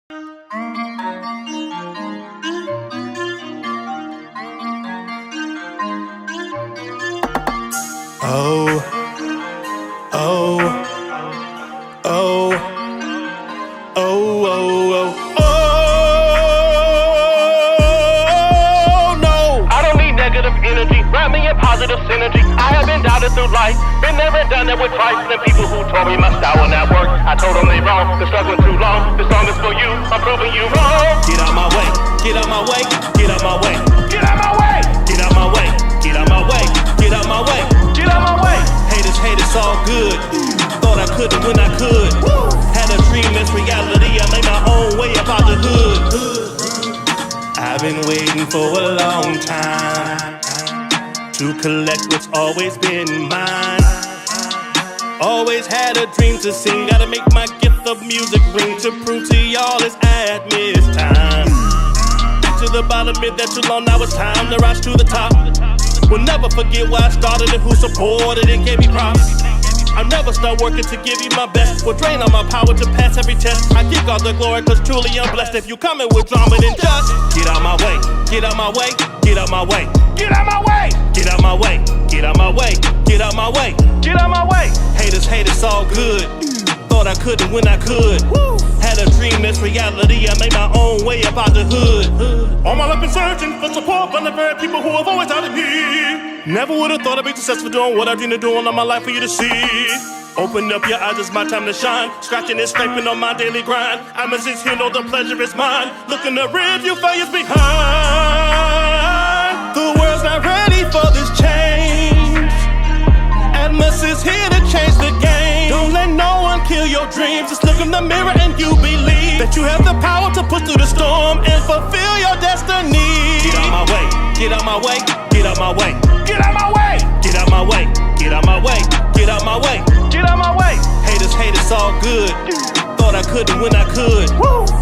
Oh, oh, oh, oh, oh, oh, no. I don't need negative energy, wrap me in positive synergy. I have been doubted through life, been there and done that with Christ. And people who told me my style will not work, I told them they wrong, they're struggling too long. This song is for you, I'm proving you wrong. Get out my way, get out my way, get out my way, Get out my way, get out my way, get out my way, get out my way. get out my way. Hate it's all good. Thought I couldn't when I could. Had a dream, it's reality. I made my own way up out the hood. I've been waiting for a long time to collect what's always been mine. Always had a dream to sing. Gotta make my gift of music ring to prove to y'all it's at this time. To the bottom, been there too long. Now it's time to rise to the top. Will never forget where I started and who supported and gave me props. I'll never start working to give you my best. Will drain all my power to pass every test. I give God the glory cause truly I'm blessed. If you coming with drama then just get out my way, get out my way, get out my way, Get out my way, get out my way, get out my way, get out my way. get out my way. Haters, haters, all good. Thought I couldn't when I could. Had a dream, it's reality. I made my own way up out the hood. All my life been searching for support from the very people who have always doubted me. Never would have thought I'd be successful doing what I dreamed of doing all my life for you to see. Open up your eyes, it's my time to shine. Scratching and scraping on my daily grind. I'm a six here, know the pleasure is mine. Look in the rear view, failures behind. The world's not ready for this change. Atmos is here to change the game. Don't let no one kill your dreams. Just look in the mirror and you believe that you have the power to push through the storm and fulfill your destiny. Get out my way, get out my way, get out my way, Get out my way, get out my way, get out my way, get out my way. get out my way. Haters, haters, all good. Thought I couldn't when I could.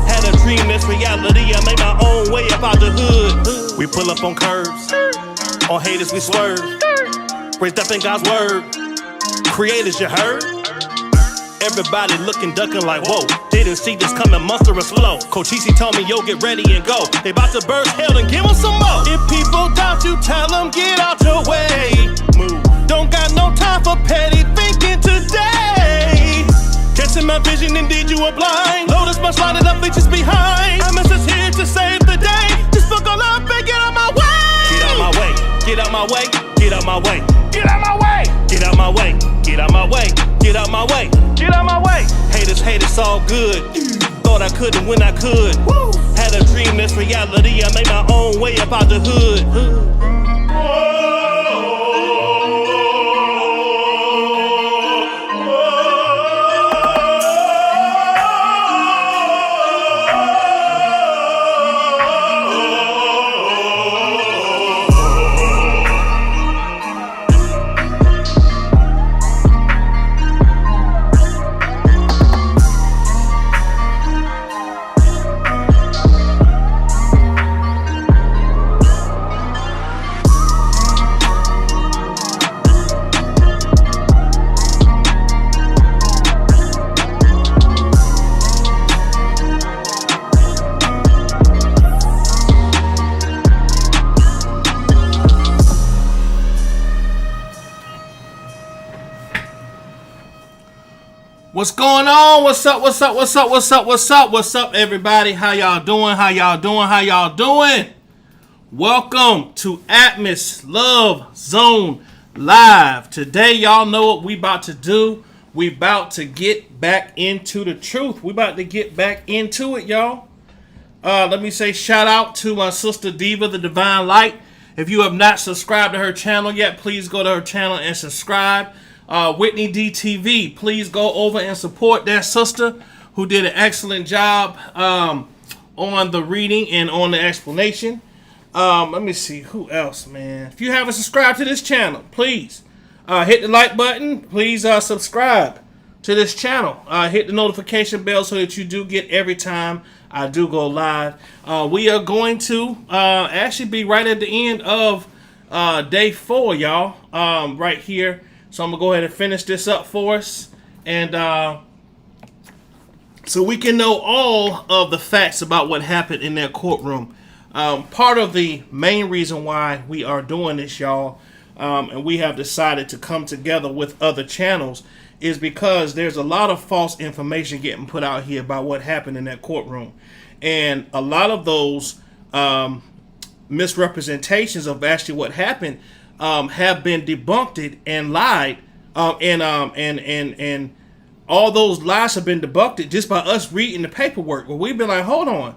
Had a dream, it's reality. I made my own way up out the hood. We pull up on curves, on haters we swerve. Raised up in God's word. Creators, you heard? Everybody looking, ducking like, whoa. Didn't see this coming, monstrous flow. Coach Easy told me, yo, get ready and go. They about to burst hell and give them some more. If people doubt you, tell them, get out your way. Move. Don't got no time for petty thinking today. Catching my vision, indeed you are blind. Lotus must light it up, features behind. I'm just here to save the day. Just buckle up and get out my way. Get out my way, get out my way, get out my way. Get out my way, Get out my way, get out my way, get out my way. get out my way. Haters, haters, all good. Thought I couldn't when I could. Had a dream, it's reality. I made my own way up out the hood. What's going on? What's up? What's up? What's up? What's up? What's up? What's up, everybody? How y'all doing? How y'all doing? How y'all doing? Welcome to Atmos Love Zone Live. Today, y'all know what we about to do. We about to get back into the truth. We about to get back into it, y'all. Let me say shout out to my sister Diva, the Divine Light. If you have not subscribed to her channel yet, please go to her channel and subscribe. Whitney DTV, please go over and support that sister who did an excellent job on the reading and on the explanation. Let me see who else, man. If you haven't subscribed to this channel, please hit the like button. Please subscribe to this channel. Hit the notification bell so that you do get every time I do go live. We are going to actually be right at the end of day 4, y'all, right here. So I'm going to go ahead and finish this up for us. And so we can know all of the facts about what happened in that courtroom. Part of the main reason why we are doing this, y'all, and we have decided to come together with other channels, is because there's a lot of false information getting put out here about what happened in that courtroom. And a lot of those misrepresentations of actually what happened have been debunked and lied, and all those lies have been debunked just by us reading the paperwork. Well, we've been like, hold on,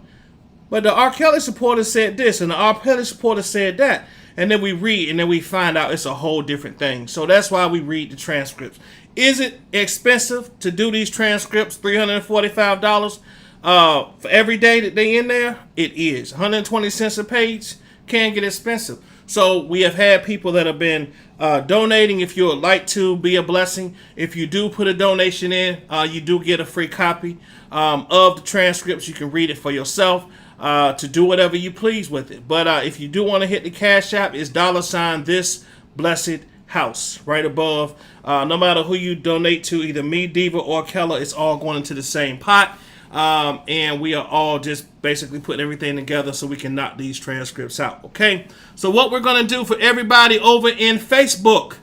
but the R. Kelly supporter said this, and the R. Kelly supporter said that, and then we read, and then we find out it's a whole different thing. So that's why we read the transcripts. Is it expensive to do these transcripts? $345 for every day that they in there? It is. 120 cents a page can get expensive. So we have had people that have been donating. If you would like to be a blessing, if you do put a donation in, you do get a free copy of the transcripts. You can read it for yourself to do whatever you please with it. But if you do want to hit the Cash App, it's $ this blessed house right above. No matter who you donate to, either me, Diva, or Keller, it's all going into the same pot. And we are all just basically putting everything together so we can knock these transcripts out. Okay, so what we're going to do for everybody over in Facebook,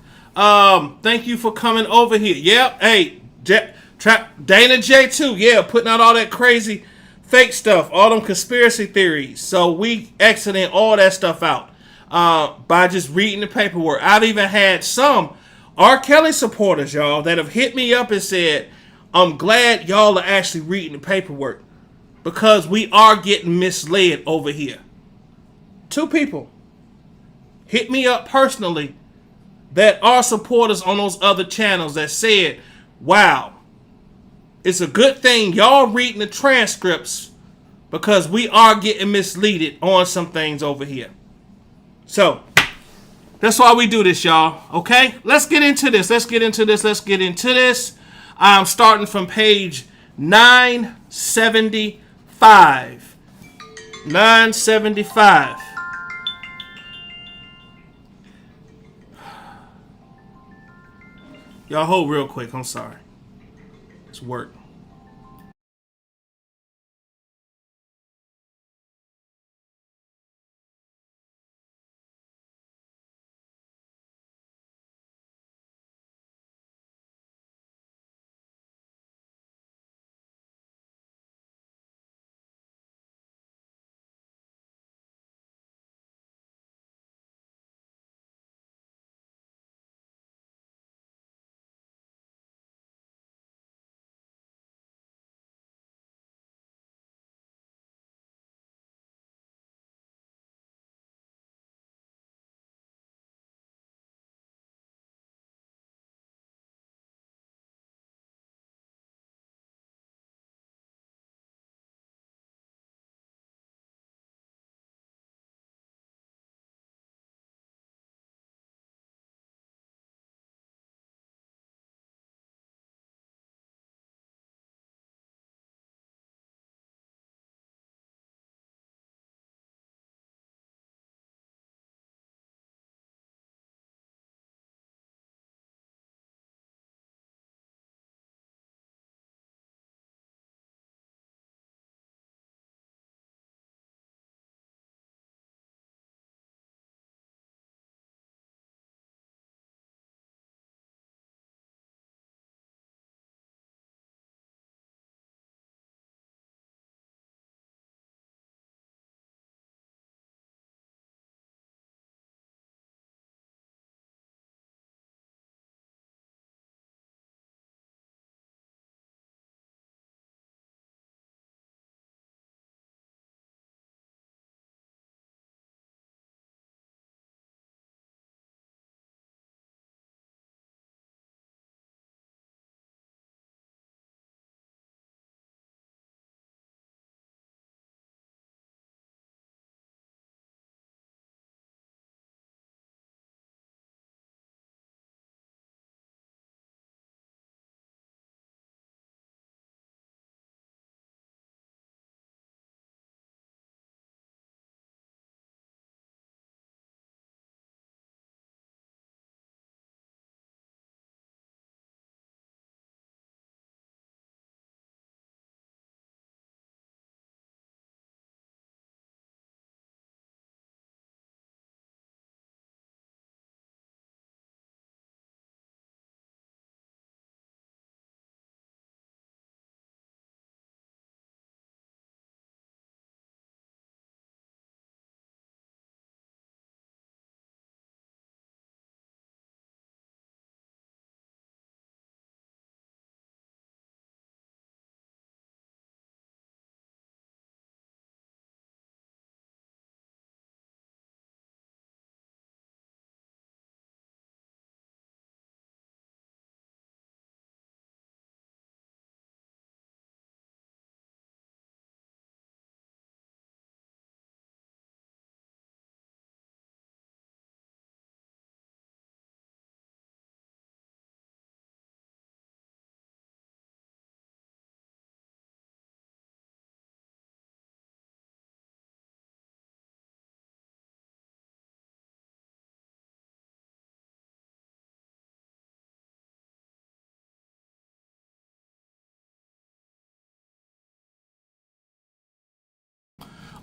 thank you for coming over here. Yep, hey, Dana J too, yeah, putting out all that crazy fake stuff, all them conspiracy theories. So we exiting all that stuff out by just reading the paperwork. I've even had some R. Kelly supporters, y'all, that have hit me up and said, I'm glad y'all are actually reading the paperwork because we are getting misled over here. 2 people hit me up personally that are supporters on those other channels that said, wow, it's a good thing y'all reading the transcripts because we are getting misled on some things over here. So that's why we do this, y'all. Okay, let's get into this. I'm starting from page 975. 975. Y'all hold real quick. I'm sorry. It's work.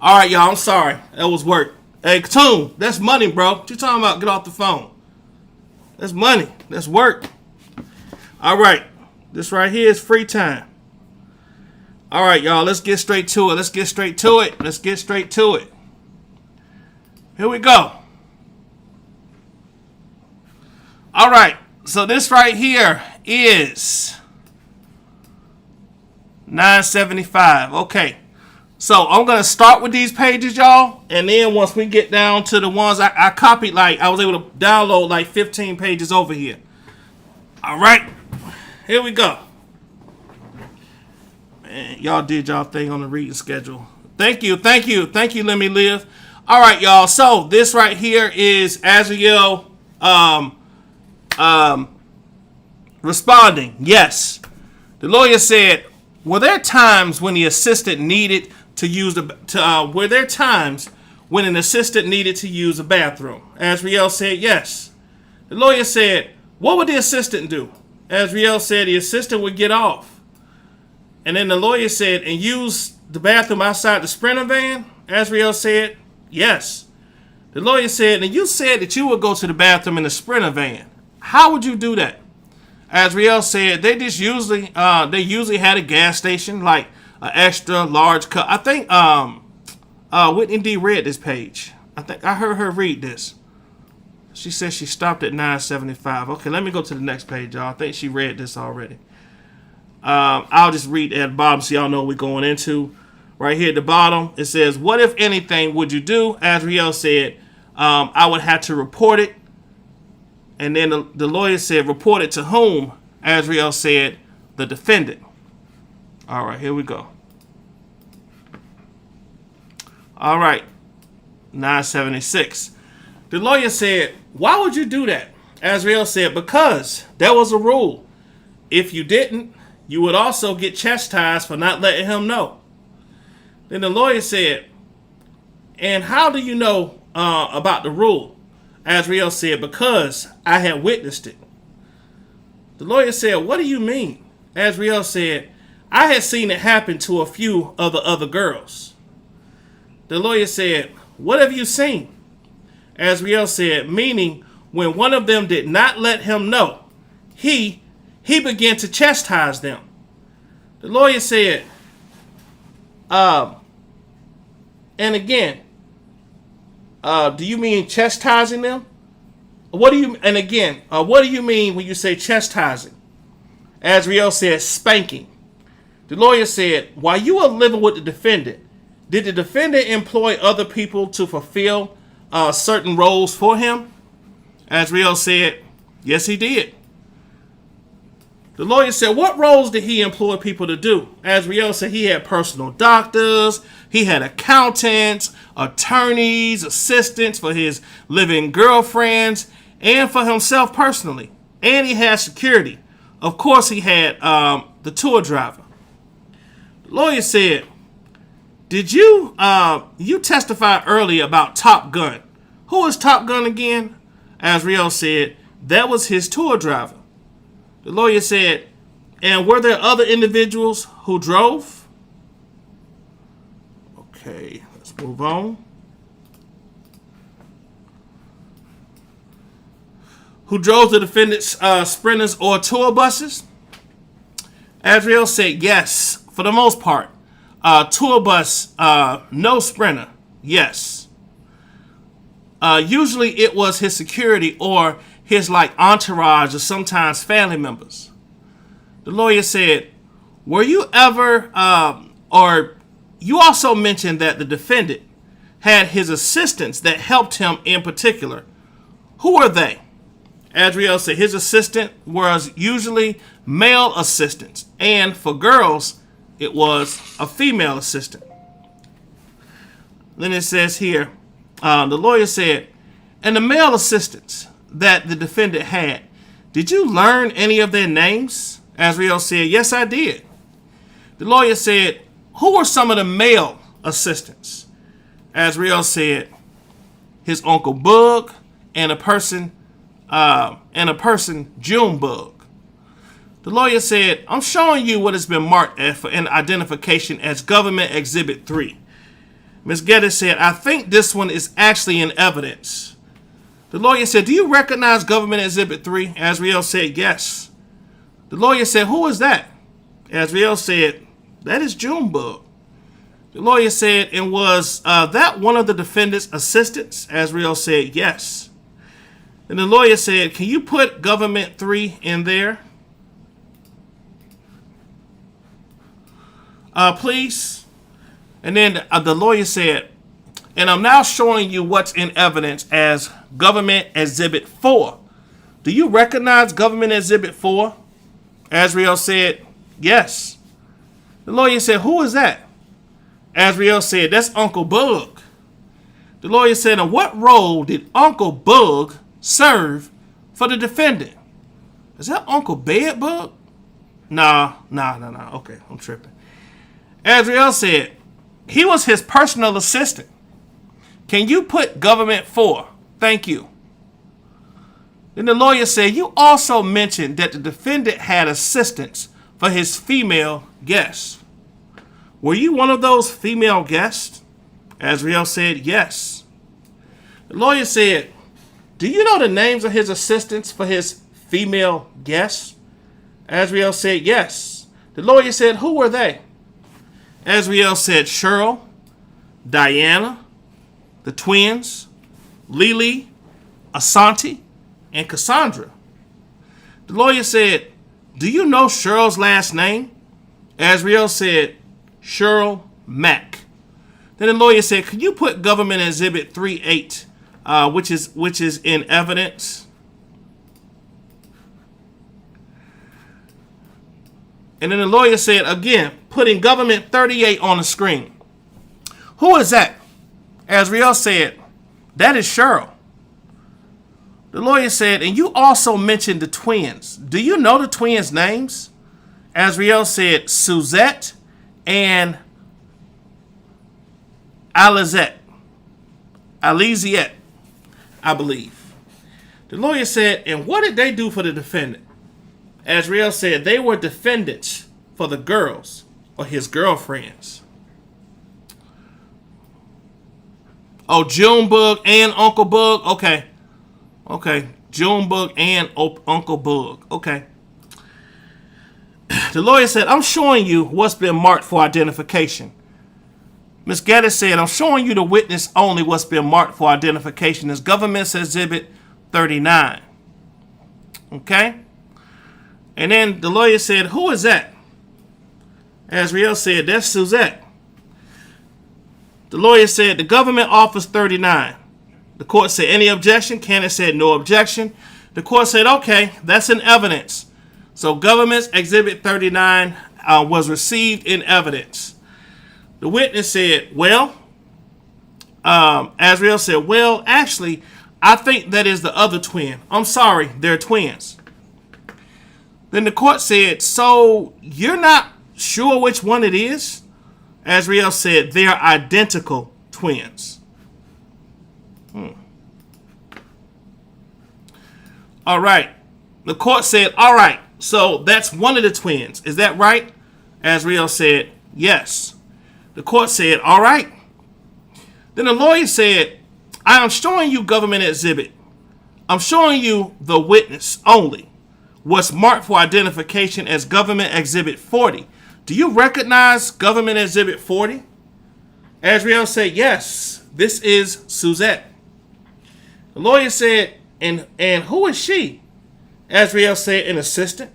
All right, y'all. I'm sorry. That was work. Hey, Courtroom, that's money, bro. What you talking about? Get off the phone. That's money. That's work. All right. This right here is free time. All right, y'all. Let's get straight to it. Let's get straight to it. Let's get straight to it. Here we go. All right. So this right here is $9.75. Okay. So I'm going to start with these pages, y'all. And then once we get down to the ones I copied, like I was able to download like 15 pages over here. All right. Here we go. Man, y'all did y'all thing on the reading schedule. Thank you. Thank you. Thank you. Let me live. All right, y'all. So this right here is Azriel responding. Yes. The lawyer said, were there times when the assistant needed to use were there times when an assistant needed to use a bathroom? Azriel said yes. The lawyer said, what would the assistant do? Azriel said the assistant would get off. And then the lawyer said, and use the bathroom outside the Sprinter van? Azriel said, yes. The lawyer said, and you said that you would go to the bathroom in the Sprinter van. How would you do that? Azriel said they usually had a gas station, like an extra large cup. I think Whitney D read this page. I think I heard her read this. She said she stopped at $9.75. Okay, let me go to the next page, y'all. I think she read this already. I'll just read at the bottom so y'all know what we're going into. Right here at the bottom, it says, what if anything would you do? Azriel said, I would have to report it. And then the lawyer said, report it to whom? Azriel said, the defendant. All right, here we go. All right, $9.76. The lawyer said, why would you do that? Azriel said, because there was a rule. If you didn't, you would also get chastised for not letting him know. Then the lawyer said, and how do you know about the rule? Azriel said, because I had witnessed it. The lawyer said, what do you mean? Azriel said, I had seen it happen to a few of the other girls. The lawyer said, what have you seen? Azriel said, meaning when one of them did not let him know, he began to chastise them. The lawyer said, and again, do you mean chastising them? What do you mean when you say chastising? Azriel said, spanking. The lawyer said, while you were living with the defendant, did the defendant employ other people to fulfill certain roles for him? Azriel said, yes, he did. The lawyer said, what roles did he employ people to do? Azriel said he had personal doctors, he had accountants, attorneys, assistants for his living girlfriends, and for himself personally. And he had security. Of course, he had the tour driver. The lawyer said, did you testify earlier about Top Gun? Who is Top Gun again? Azriel said, that was his tour driver. The lawyer said, and were there other individuals who drove? Okay, let's move on. Who drove the defendant's Sprinters or tour buses? Azriel said, yes, for the most part. Tour bus, no Sprinter, yes. Usually it was his security or his entourage or sometimes family members. The lawyer said, were you ever, or you also mentioned that the defendant had his assistants that helped him in particular. Who were they? Azriel said his assistant was usually male assistants, and for girls, it was a female assistant. Then it says here, the lawyer said, and the male assistants that the defendant had, did you learn any of their names? Azriel said, yes, I did. The lawyer said, who were some of the male assistants? Azriel said, his Uncle Bug and a person Junebug. The lawyer said, I'm showing you what has been marked for an identification as Government Exhibit 3. Ms. Geddes said, I think this one is actually in evidence. The lawyer said, do you recognize Government Exhibit 3? Azriel said, yes. The lawyer said, who is that? Azriel said, that is Junebug. The lawyer said, and was that one of the defendant's assistants? Azriel said, yes. And the lawyer said, can you put Government 3 in there? Please. And then the lawyer said, and I'm now showing you what's in evidence as Government Exhibit 4. Do you recognize Government Exhibit 4? Azriel said, yes. The lawyer said, who is that? Azriel said, that's Uncle Bug. The lawyer said, and what role did Uncle Bug serve for the defendant? Is that Uncle Bedbug? Nah. Okay, I'm tripping. Azriel said, he was his personal assistant. Can you put Government 4? Thank you. Then the lawyer said, you also mentioned that the defendant had assistants for his female guests. Were you one of those female guests? Azriel said, yes. The lawyer said, do you know the names of his assistants for his female guests? Azriel said, yes. The lawyer said, who were they? Azriel said, Cheryl, Diana, the twins, Lily, Asante, and Cassandra. The lawyer said, do you know Cheryl's last name? Azriel said, Cheryl Mack. Then the lawyer said, can you put Government Exhibit 3-8, which is in evidence? And then the lawyer said, again, putting Government 38 on the screen. Who is that? Azriel said, that is Cheryl. The lawyer said, and you also mentioned the twins. Do you know the twins' names? Azriel said, Suzette and Alizette, I believe. The lawyer said, and what did they do for the defendant? Azriel said, they were defendants for the girls or his girlfriends. Oh, Junebug and Uncle Bug? Okay. Junebug and Uncle Bug. Okay. The lawyer said, I'm showing you what's been marked for identification. Ms. Geddes said, I'm showing you the witness only what's been marked for identification as Government's Exhibit 39. Okay? And then the lawyer said, who is that? Azriel said, that's Suzette. The lawyer said, the government offers 39. The court said, any objection? Candace said, no objection. The court said, okay, that's in evidence. So Government's Exhibit 39 was received in evidence. The witness said, well, Azriel said, well, actually, I think that is the other twin. I'm sorry, they're twins. Then the court said, so you're not sure which one it is? Azriel said, they're identical twins. All right. The court said, all right, so that's one of the twins. Is that right? Azriel said, yes. The court said, all right. Then the lawyer said, I am showing you Government Exhibit. I'm showing you the witness only. What's marked for identification as Government Exhibit 40. Do you recognize Government Exhibit 40? Azriel said, yes, this is Suzette. The lawyer said, and who is she? Azriel said, an assistant.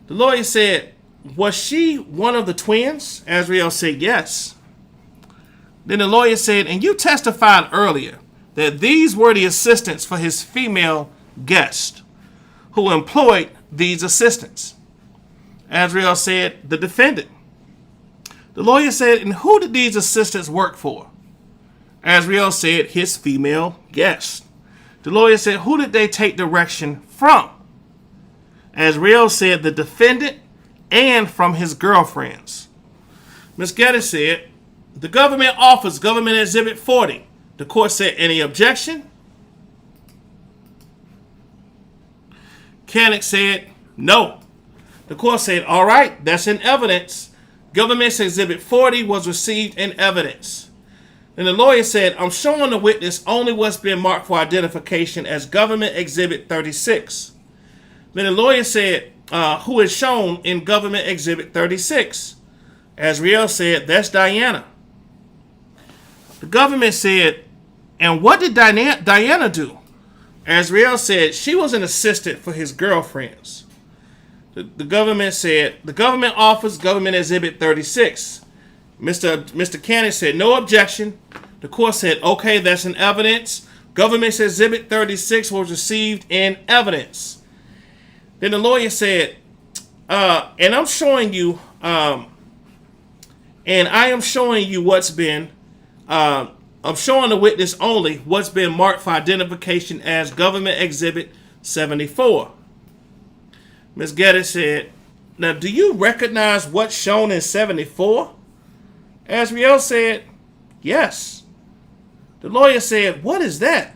The lawyer said, was she one of the twins? Azriel said, yes. Then the lawyer said, and you testified earlier that these were the assistants for his female guest who employed these assistants. Azriel said, the defendant. The lawyer said, and who did these assistants work for? Azriel said, his female guest. The lawyer said, who did they take direction from? Azriel said, the defendant and from his girlfriends. Ms. Geddes said, the government offers Government Exhibit 40. The court said, any objection? Cannick said, no. The court said, all right, that's in evidence. Government's Exhibit 40 was received in evidence. Then the lawyer said, I'm showing the witness only what's been marked for identification as Government Exhibit 36. Then the lawyer said, who is shown in Government Exhibit 36? Azriel said, that's Diana. The government said, and what did Diana do? Azriel said, she was an assistant for his girlfriends. The government said, the government offers Government Exhibit 36. Mr. Cannon said, no objection. The court said, okay, that's in evidence. Government Exhibit 36 was received in evidence. Then the lawyer said, and I'm showing you, and I am showing you what's been, I'm showing the witness only what's been marked for identification as Government Exhibit 74. Ms. Geddes said, now do you recognize what's shown in 74? Azriel said, yes. The lawyer said, what is that?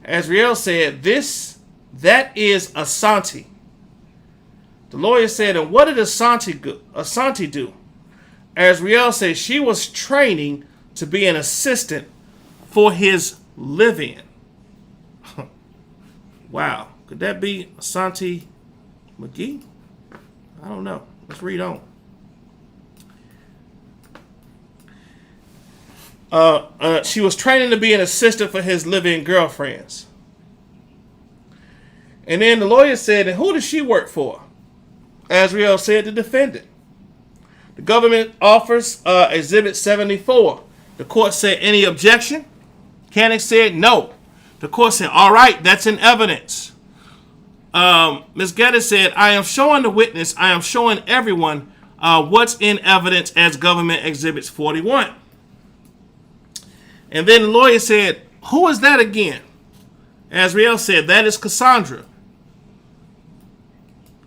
Azriel said, that is Asante. The lawyer said, and what did Asante do? Azriel said, she was training to be an assistant for his live-in. Wow. Could that be Asante McGee? I don't know. Let's read on. She was training to be an assistant for his live-in girlfriends. And then the lawyer said, and who does she work for? Azriel said, the defendant. The government offers Exhibit 74. The court said, any objection? Cannon said, no. The court said, all right, that's in evidence. Ms. Geddes said, I am showing the witness, I am showing everyone what's in evidence as Government Exhibits 41. And then the lawyer said, who is that again? Azriel said, that is Cassandra.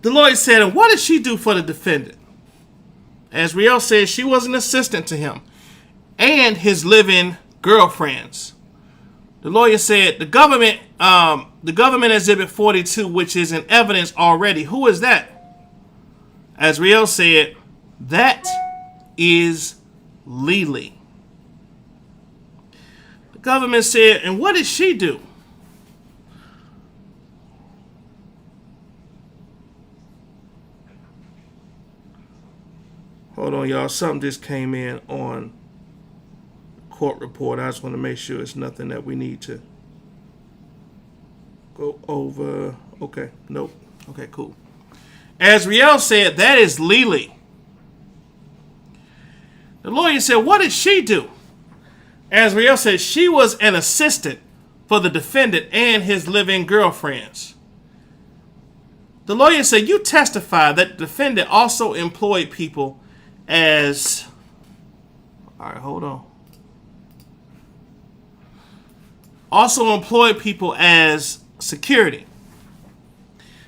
The lawyer said, and what did she do for the defendant? Azriel said she was an assistant to him and his live-in girlfriends. The lawyer said, the government Exhibit 42, which is in evidence already, who is that? Azriel said, that is Lily. The government said, and what did she do? Hold on, y'all. Something just came in on court report. I just want to make sure it's nothing that we need to go over. Okay, nope. Okay, cool. Azriel said, that is Lily. The lawyer said, what did she do? Azriel said, she was an assistant for the defendant and his live-in girlfriends. The lawyer said, you testified that the defendant also employed people as... All right, hold on. Also employed people as security.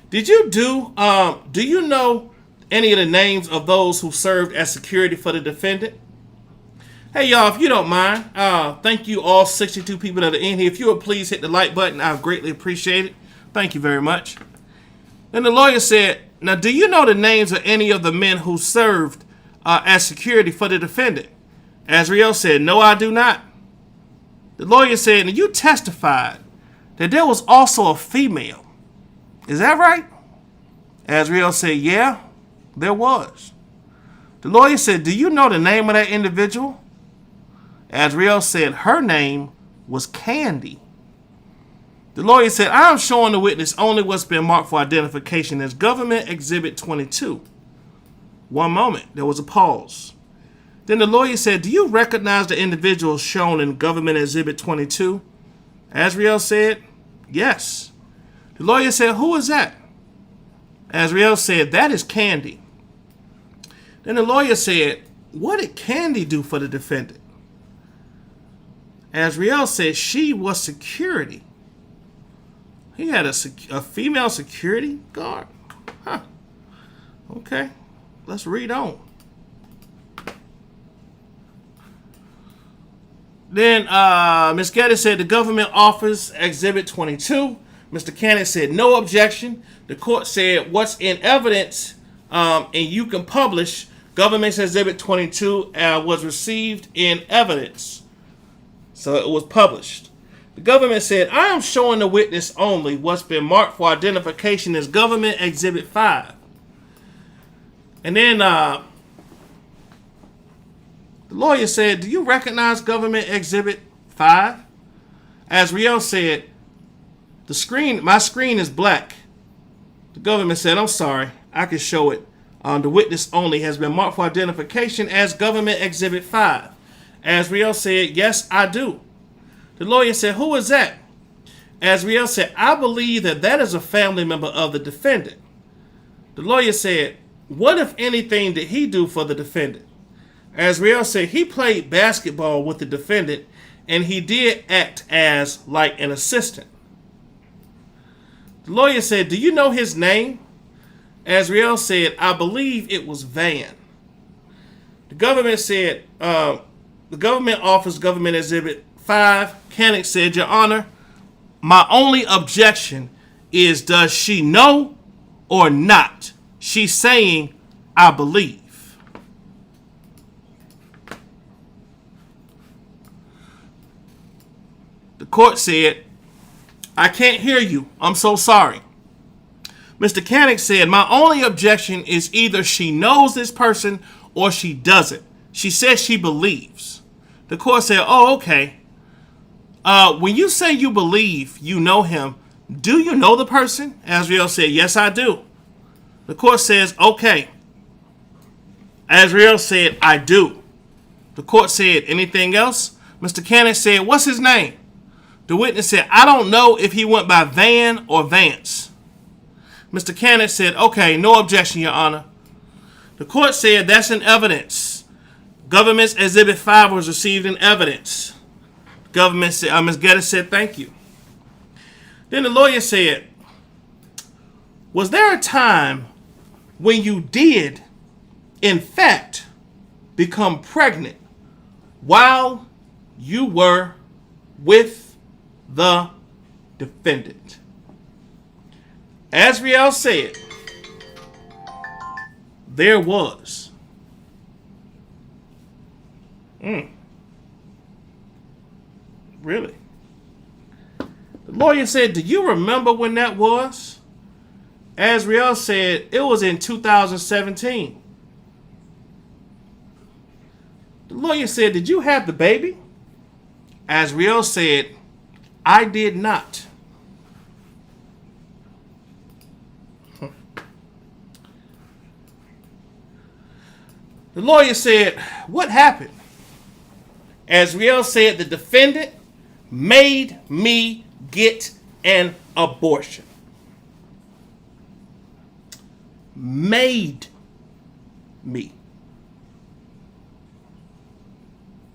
Do you know any of the names of those who served as security for the defendant? Hey, y'all, if you don't mind, thank you all 62 people that are in here. If you would please hit the like button, I would greatly appreciate it. Thank you very much. Then the lawyer said, now, do you know the names of any of the men who served as security for the defendant? Azriel said, no, I do not. The lawyer said, and you testified that there was also a female. Is that right? Azriel said, yeah, there was. The lawyer said, do you know the name of that individual? Azriel said, her name was Candy. The lawyer said, I am showing the witness only what's been marked for identification as Government Exhibit 22. One moment, there was a pause. Then the lawyer said, do you recognize the individual shown in Government Exhibit 22? Azriel said, yes. The lawyer said, who is that? Azriel said, that is Candy. Then the lawyer said, what did Candy do for the defendant? Azriel said, she was security. He had a female security guard? Huh. Okay, let's read on. Then Ms. Geddes said the government offers Exhibit 22. Mr. Cannon said no objection. The court said what's in evidence and you can publish. Government Exhibit 22 was received in evidence. So it was published. The government said, I am showing the witness only what's been marked for identification as Government Exhibit 5. And then the lawyer said, do you recognize Government Exhibit 5? Azriel said, my screen is black. The government said, I'm sorry, I can show it. The witness only has been marked for identification as Government Exhibit 5. Azriel said, yes, I do. The lawyer said, who is that? Azriel said, I believe that is a family member of the defendant. The lawyer said, what, if anything, did he do for the defendant? Azriel said, he played basketball with the defendant, and he did act as like an assistant. The lawyer said, do you know his name? Azriel said, I believe it was Van. The government said, the government offers Government Exhibit 5. Canick said, Your Honor, my only objection is, does she know or not? She's saying, I believe. The court said, I can't hear you. I'm so sorry. Mr. Canick said, my only objection is either she knows this person or she doesn't. She says she believes. The court said, oh, okay. When you say you believe you know him, do you know the person? Azriel said, yes, I do. The court says, okay. Azriel said, I do. The court said, anything else? Mr. Canick said, what's his name? The witness said, I don't know if he went by Van or Vance. Mr. Canick said, okay, no objection, Your Honor. The court said, that's in evidence. Government's Exhibit 5 was received in evidence. Government said, Ms. Geddes said, thank you. Then the lawyer said, was there a time when you did, in fact, become pregnant while you were with the defendant? Azriel said, there was. Really? The lawyer said, do you remember when that was? Azriel said, it was in 2017. The lawyer said, did you have the baby? Azriel said, I did not. The lawyer said, what happened? Azriel said, the defendant made me get an abortion. Made me.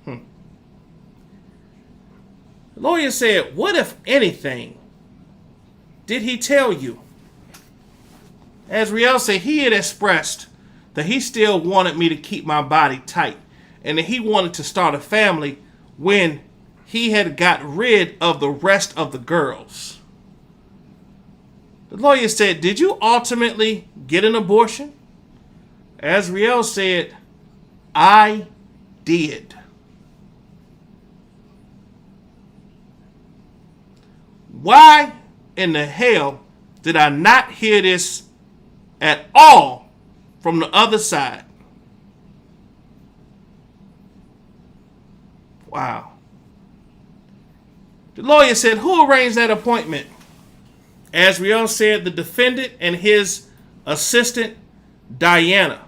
The lawyer said, what, if anything, did he tell you? Azriel said, he had expressed that he still wanted me to keep my body tight and that he wanted to start a family when he had got rid of the rest of the girls. The lawyer said, did you ultimately get an abortion? Azriel said, I did. Why in the hell did I not hear this at all from the other side? Wow. The lawyer said, who arranged that appointment? Azriel said, the defendant and his assistant, Diana.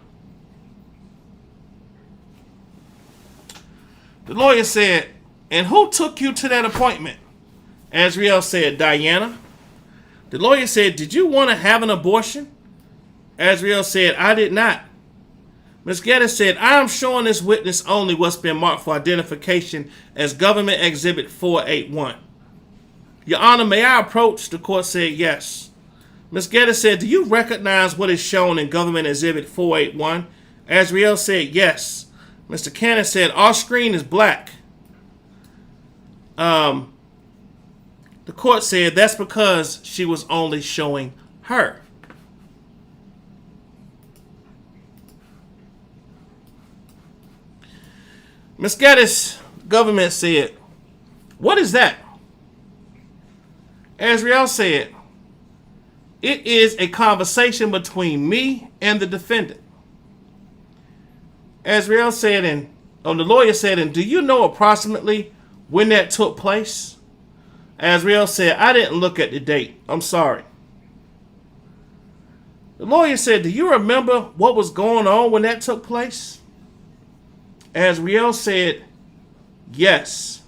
The lawyer said, and who took you to that appointment? Azriel said, Diana. The lawyer said, did you want to have an abortion? Azriel said, I did not. Ms. Geddes said, I am showing this witness only what's been marked for identification as Government Exhibit 481. Your Honor, may I approach? The court said, yes. Ms. Geddes said, do you recognize what is shown in Government Exhibit 481? Azriel said, yes. Mr. Cannon said, our screen is black. The court said, that's because she was only showing her. Ms. Geddes, government said, What is that? Azriel said, it is a conversation between me and the defendant. Azriel said, the lawyer said, and do you know approximately when that took place? Azriel said, I didn't look at the date. I'm sorry. The lawyer said, do you remember what was going on when that took place? Azriel said, yes,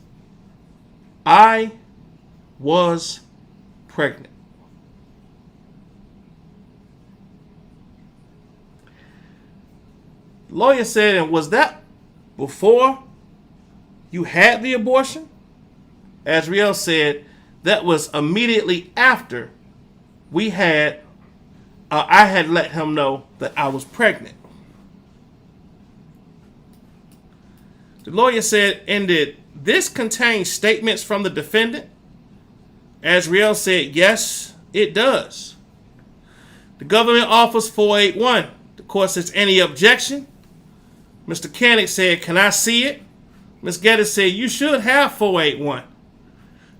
I was pregnant. The lawyer said, and was that before you had the abortion? Azriel said, that was immediately after I had let him know that I was pregnant. The lawyer said, and did this contain statements from the defendant? Azriel said, yes, it does. The government offers 481. The court says, any objection? Mr. Koenig said, can I see it? Ms. Geddes said, you should have 481.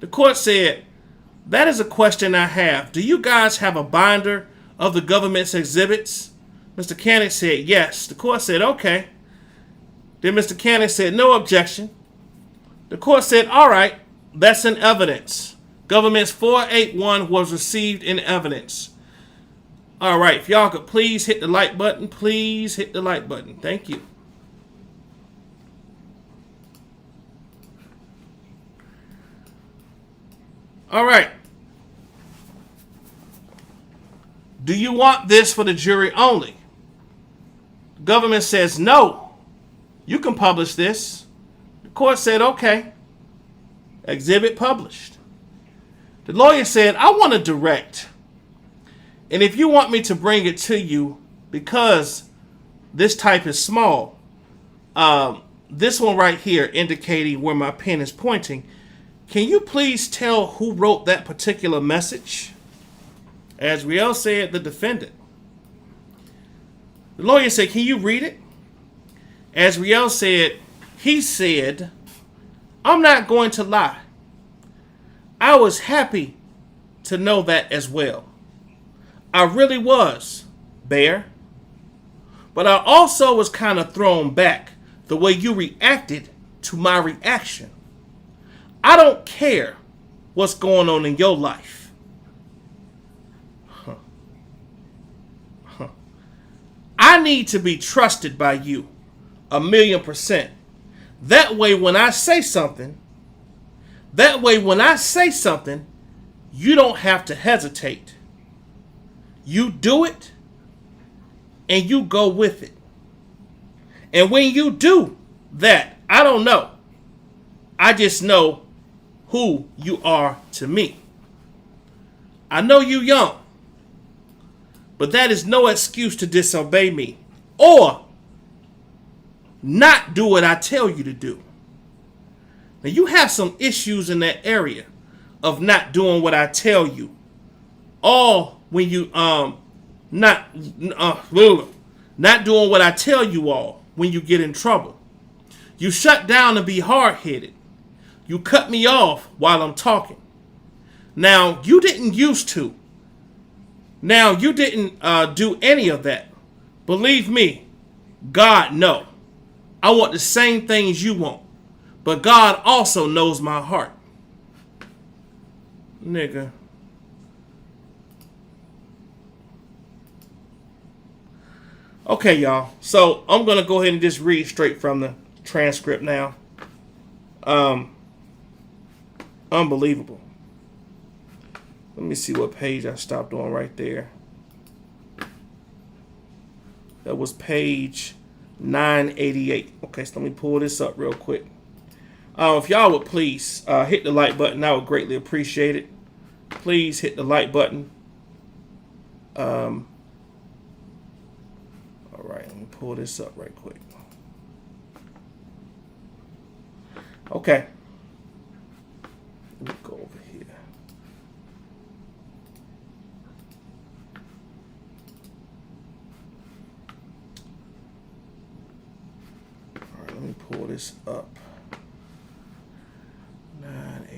The court said, that is a question I have. Do you guys have a binder of the government's exhibits? Mr. Koenig said, yes. The court said, okay. Then Mr. Koenig said, no objection. The court said, all right, that's in evidence. Government's 481 was received in evidence. All right, if y'all could please hit the like button, please hit the like button. Thank you. All right. Do you want this for the jury only? The government says no. You can publish this. The court said okay. Exhibit published. The lawyer said, I want to direct. And if you want me to bring it to you, because this type is small, this one right here indicating where my pen is pointing, can you please tell who wrote that particular message? Azriel said, the defendant. The lawyer said, can you read it? Azriel said, he said, I'm not going to lie. I was happy to know that as well. I really was, Bear. But I also was kind of thrown back the way you reacted to my reaction. I don't care what's going on in your life. I need to be trusted by you 1,000,000%. That way when I say something, you don't have to hesitate. You do it and you go with it. And when you do that, I don't know. I just know who you are to me. I know you young, but that is no excuse to disobey me or not do what I tell you to do. Now you have some issues in that area of not doing what I tell you, or when you not doing what I tell you all when you get in trouble. You shut down and be hard-headed. You cut me off while I'm talking. Now you didn't used to. Now you didn't do any of that. Believe me, God knows. I want the same things you want. But God also knows my heart. Nigga. Okay, y'all. So I'm going to go ahead and just read straight from the transcript now. Unbelievable. Let me see what page I stopped on right there. That was page 988. Okay, so let me pull this up real quick. If y'all would please hit the like button, I would greatly appreciate it. Please hit the like button. All right, let me pull this up right quick. Okay. Let me go over here. All right, let me pull this up. 9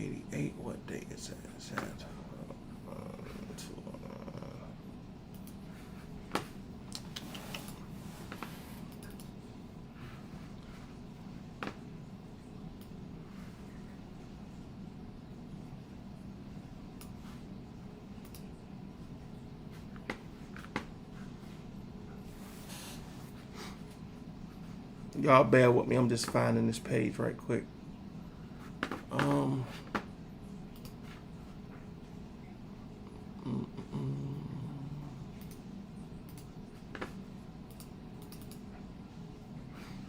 Y'all bear with me. I'm just finding this page right quick.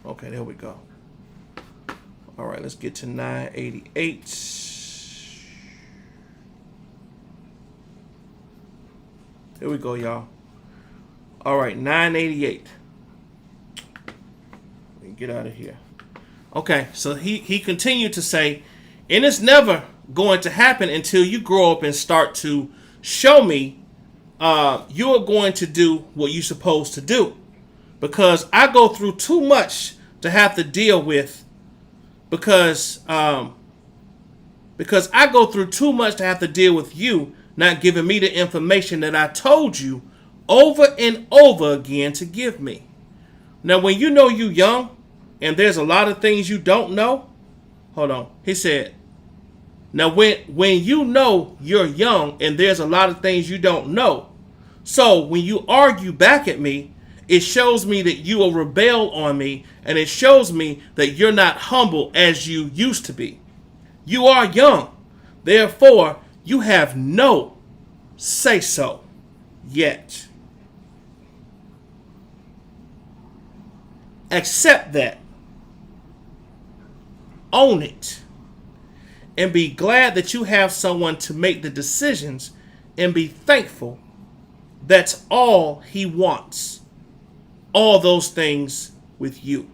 Okay, there we go. All right, let's get to 988. Here we go, y'all. All right, 988. Get out of here. Okay, so he continued to say, and it's never going to happen until you grow up and start to show me you're going to do what you're supposed to do. Because I go through too much to have to deal with, because I go through too much to have to deal with you not giving me the information that I told you over and over again to give me. Now, when you know you young, and there's a lot of things you don't know. Hold on. He said, now when you know you're young and there's a lot of things you don't know. So when you argue back at me, it shows me that you will rebel on me, and it shows me that you're not humble as you used to be. You are young. Therefore, you have no say so yet. Accept that. Own it. And be glad that you have someone to make the decisions, and be thankful. That's all he wants. All those things with you.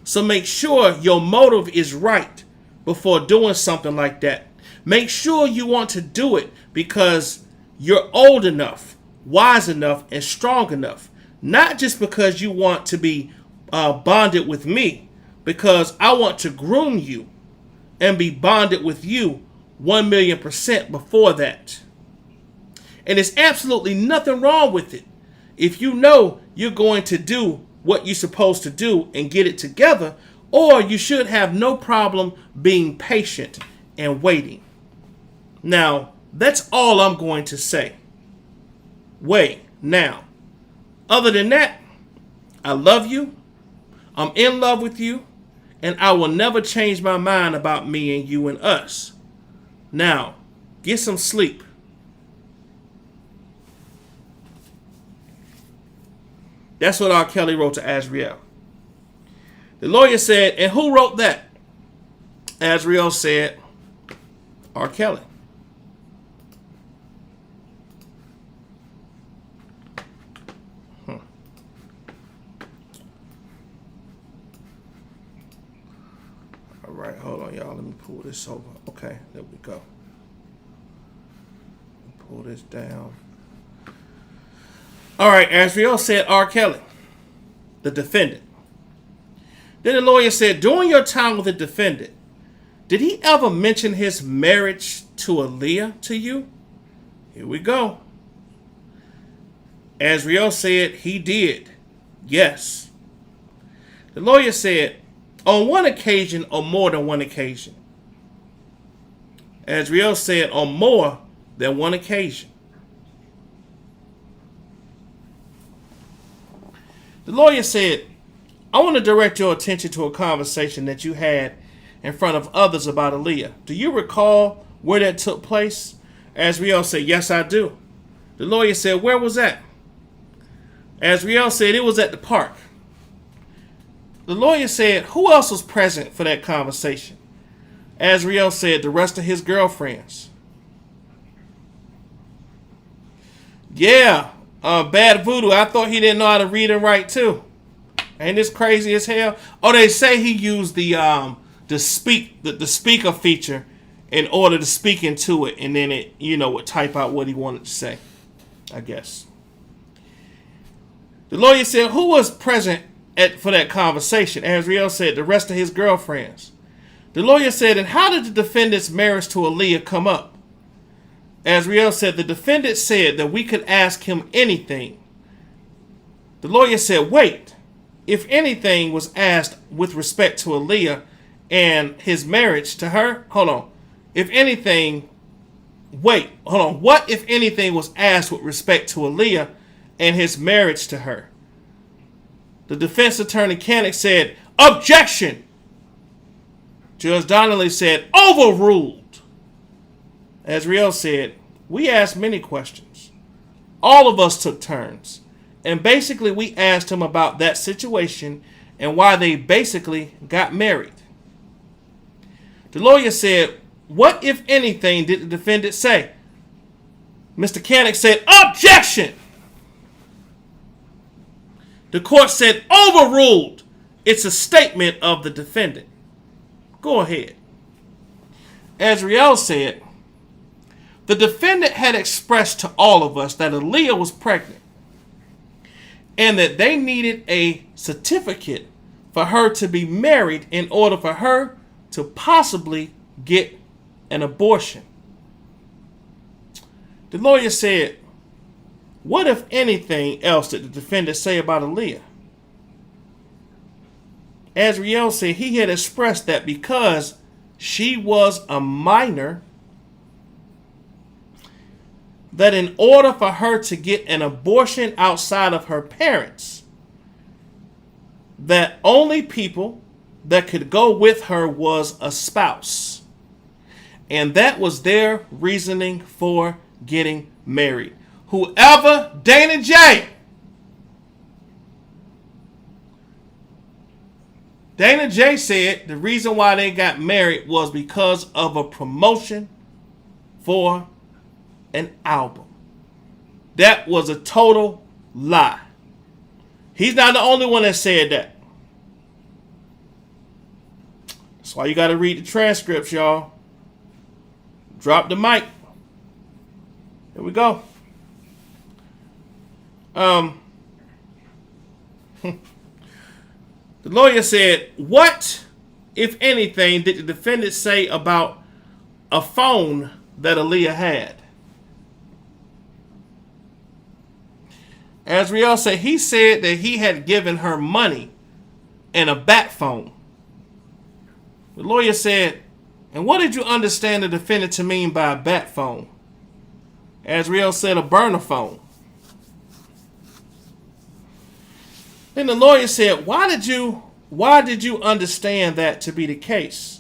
So make sure your motive is right before doing something like that. Make sure you want to do it because you're old enough, wise enough, and strong enough. Not just because you want to be bonded with me, because I want to groom you and be bonded with you 1,000,000% before that. And there's absolutely nothing wrong with it. If you know you're going to do what you're supposed to do and get it together, or you should have no problem being patient and waiting. Now, that's all I'm going to say. Wait, now, other than that, I love you. I'm in love with you. And I will never change my mind about me and you and us. Now, get some sleep. That's what R. Kelly wrote to Azriel. The lawyer said, and who wrote that? Azriel said, R. Kelly. All right, hold on, y'all. Let me pull this over. Okay, there we go. Pull this down. All right, Azriel said R. Kelly, the defendant. Then the lawyer said, during your time with the defendant, did he ever mention his marriage to Aaliyah to you? Here we go. Azriel said he did. Yes. The lawyer said, on one occasion or more than one occasion. Azriel said on more than one occasion. The lawyer said, I want to direct your attention to a conversation that you had in front of others about Aaliyah. Do you recall where that took place? Azriel said, yes, I do. The lawyer said, where was that? Azriel said, it was at the park. The lawyer said, who else was present for that conversation? Azriel said, the rest of his girlfriends. Yeah, Bad Voodoo. I thought he didn't know how to read and write too. Ain't this crazy as hell? Oh, they say he used the speaker feature in order to speak into it, and then it, would type out what he wanted to say, I guess. The lawyer said, who was present for that conversation? Azriel said, the rest of his girlfriends. The lawyer said, and how did the defendant's marriage to Aaliyah come up? Azriel said, the defendant said that we could ask him anything. The lawyer said, wait, if anything was asked with respect to Aaliyah and his marriage to her, hold on. What if anything was asked with respect to Aaliyah and his marriage to her? The defense attorney Canick said, objection. Judge Donnelly said, overruled. Azriel said, we asked many questions. All of us took turns. And basically we asked him about that situation and why they basically got married. The lawyer said, what, if anything, did the defendant say? Mr. Canick said, objection. The court said, overruled. It's a statement of the defendant. Go ahead. Azriel said, the defendant had expressed to all of us that Aaliyah was pregnant and that they needed a certificate for her to be married in order for her to possibly get an abortion. The lawyer said, what, if anything else, did the defendant say about Aaliyah? Azriel said he had expressed that because she was a minor, that in order for her to get an abortion outside of her parents, that only people that could go with her was a spouse. And that was their reasoning for getting married. Whoever, Dana J. Dana J said the reason why they got married was because of a promotion for an album. That was a total lie. He's not the only one that said that. That's why you got to read the transcripts, y'all. Drop the mic. Here we go. The lawyer said, what, if anything, did the defendant say about a phone that Aaliyah had? Azriel said he said that he had given her money and a bat phone. The lawyer said, and what did you understand the defendant to mean by a bat phone? Azriel said a burner phone. Then the lawyer said, why did you understand that to be the case?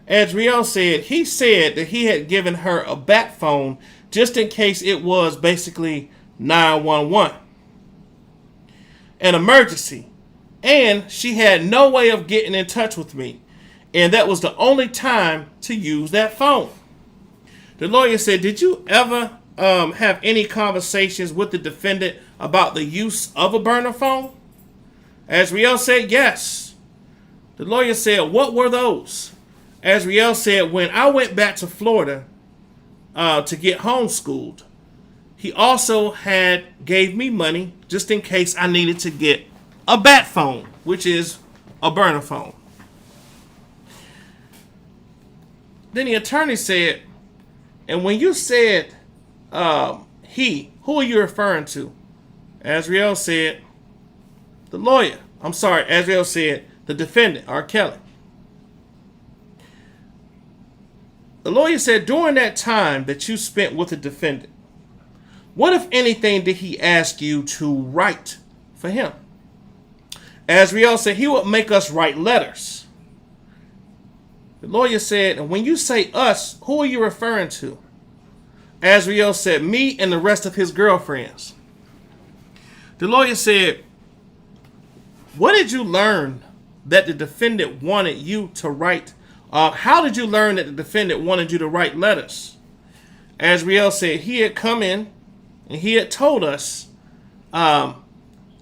Azriel said he said that he had given her a bat phone just in case it was basically 911. An emergency. And she had no way of getting in touch with me. And that was the only time to use that phone. The lawyer said, did you ever have any conversations with the defendant about the use of a burner phone? Azriel said, yes. The lawyer said, what were those? Azriel said, when I went back to Florida to get homeschooled, he also gave me money just in case I needed to get a bat phone, which is a burner phone. Then the attorney said, and when you said who are you referring to? Azriel said, the lawyer. I'm sorry, Azriel said the defendant, R. Kelly. The lawyer said, during that time that you spent with the defendant, what, if anything, did he ask you to write for him? Azriel said he would make us write letters. The lawyer said, and when you say us, who are you referring to? Azriel said, me and the rest of his girlfriends. The lawyer said, what did you learn that the defendant wanted you to write? How did you learn that the defendant wanted you to write letters? Azriel said he had come in and he had told us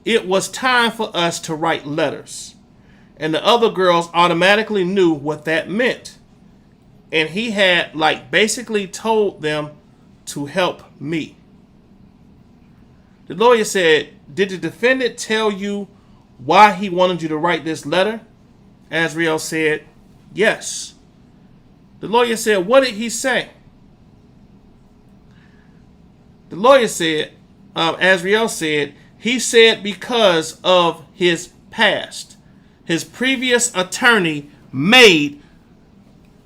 it was time for us to write letters. And the other girls automatically knew what that meant. And he had basically told them to help me. The lawyer said, did the defendant tell you why he wanted you to write this letter? Azriel said, yes. The lawyer said, what did he say? The lawyer said, Azriel said, he said because of his past. His previous attorney made.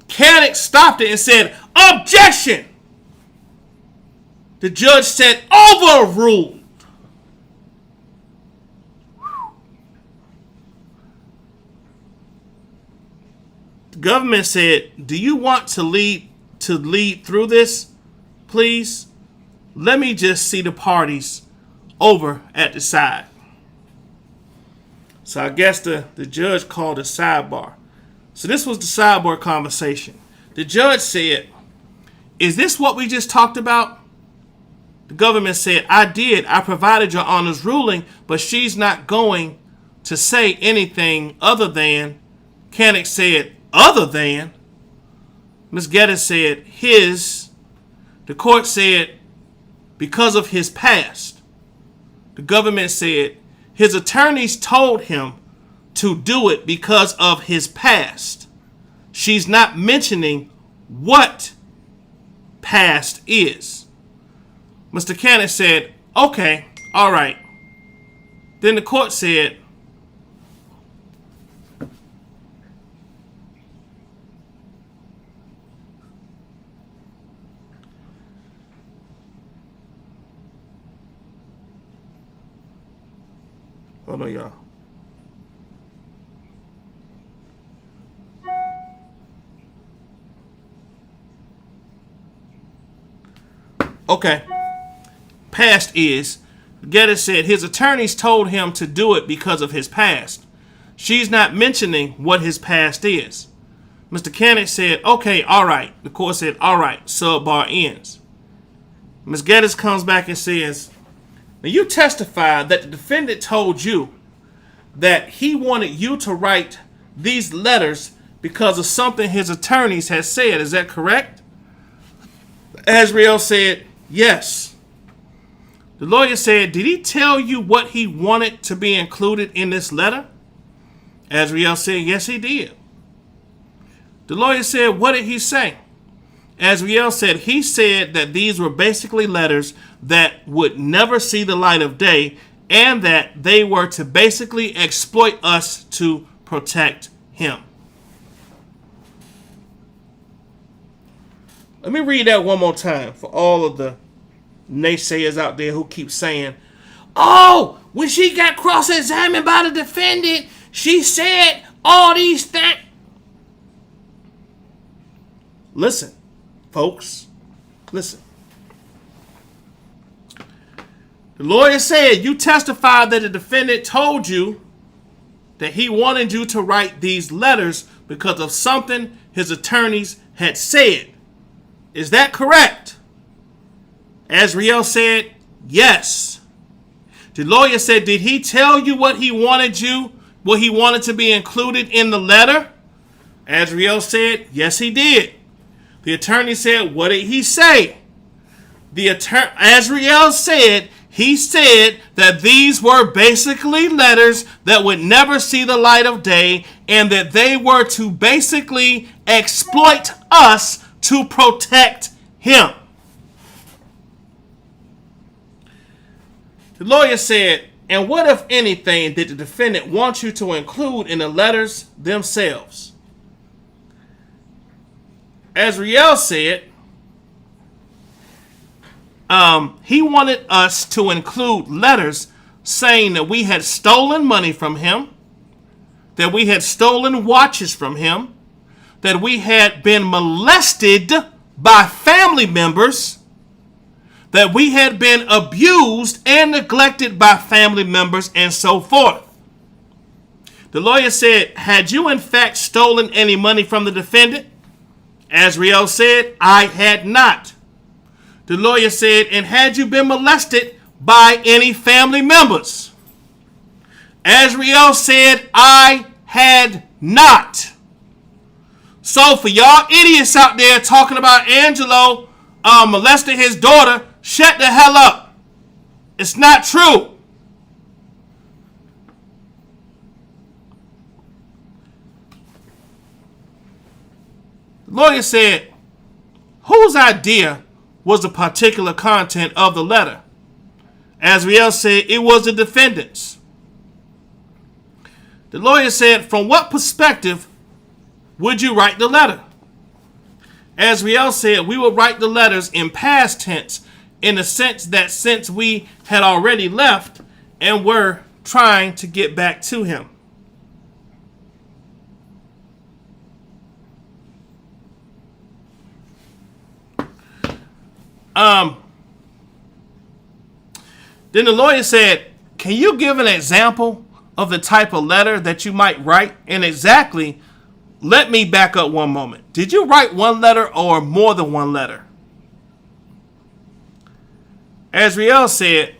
Caddick stopped it and said, objection! The judge said, overruled. The government said, do you want to lead through this, please? Let me just see the parties over at the side. So I guess the judge called a sidebar. So this was the sidebar conversation. The judge said, is this what we just talked about? The government said, I did. I provided your Honor's ruling, but she's not going to say anything other than. Caddick said, other than. Ms. Geddes said, his. The court said, because of his past. The government said, his attorneys told him to do it because of his past. She's not mentioning what past is. Mr. Cannon said, okay, all right. Then the court said, hold on, y'all. Okay. Past is, Geddes said his attorneys told him to do it because of his past. She's not mentioning what his past is. Mr. Cannon said, okay, all right. The court said, all right, subbar ends. Ms. Geddes comes back and says, now you testified that the defendant told you that he wanted you to write these letters because of something his attorneys had said. Is that correct? Azriel said, yes. The lawyer said, did he tell you what he wanted to be included in this letter? Azriel said, yes, he did. The lawyer said, what did he say? Azriel said, he said that these were basically letters that would never see the light of day and that they were to basically exploit us to protect him. Let me read that one more time for all of the naysayers out there who keep saying, oh, when she got cross-examined by the defendant, she said all these things. Listen, folks, listen. The lawyer said you testified that the defendant told you that he wanted you to write these letters because of something his attorneys had said. Is that correct? Azriel said, yes. The lawyer said, did he tell you what he wanted to be included in the letter? Azriel said, yes, he did. The attorney said, what did he say? Azriel said, he said that these were basically letters that would never see the light of day and that they were to basically exploit us to protect him. The lawyer said, and what, if anything, did the defendant want you to include in the letters themselves? Azriel said, he wanted us to include letters saying that we had stolen money from him, that we had stolen watches from him, that we had been molested by family members, that we had been abused and neglected by family members, and so forth. The lawyer said, had you in fact stolen any money from the defendant? Azriel said, I had not. The lawyer said, and had you been molested by any family members? Azriel said, I had not. So for y'all idiots out there talking about Angelo molesting his daughter, shut the hell up. It's not true. The lawyer said, whose idea was the particular content of the letter? Azriel said it was the defendant's. The lawyer said, from what perspective would you write the letter? Azriel said, we would write the letters in past tense in the sense that since we had already left and were trying to get back to him. Then the lawyer said, can you give an example of the type of letter that you might write? And exactly, let me back up one moment. Did you write one letter or more than one letter? Azriel said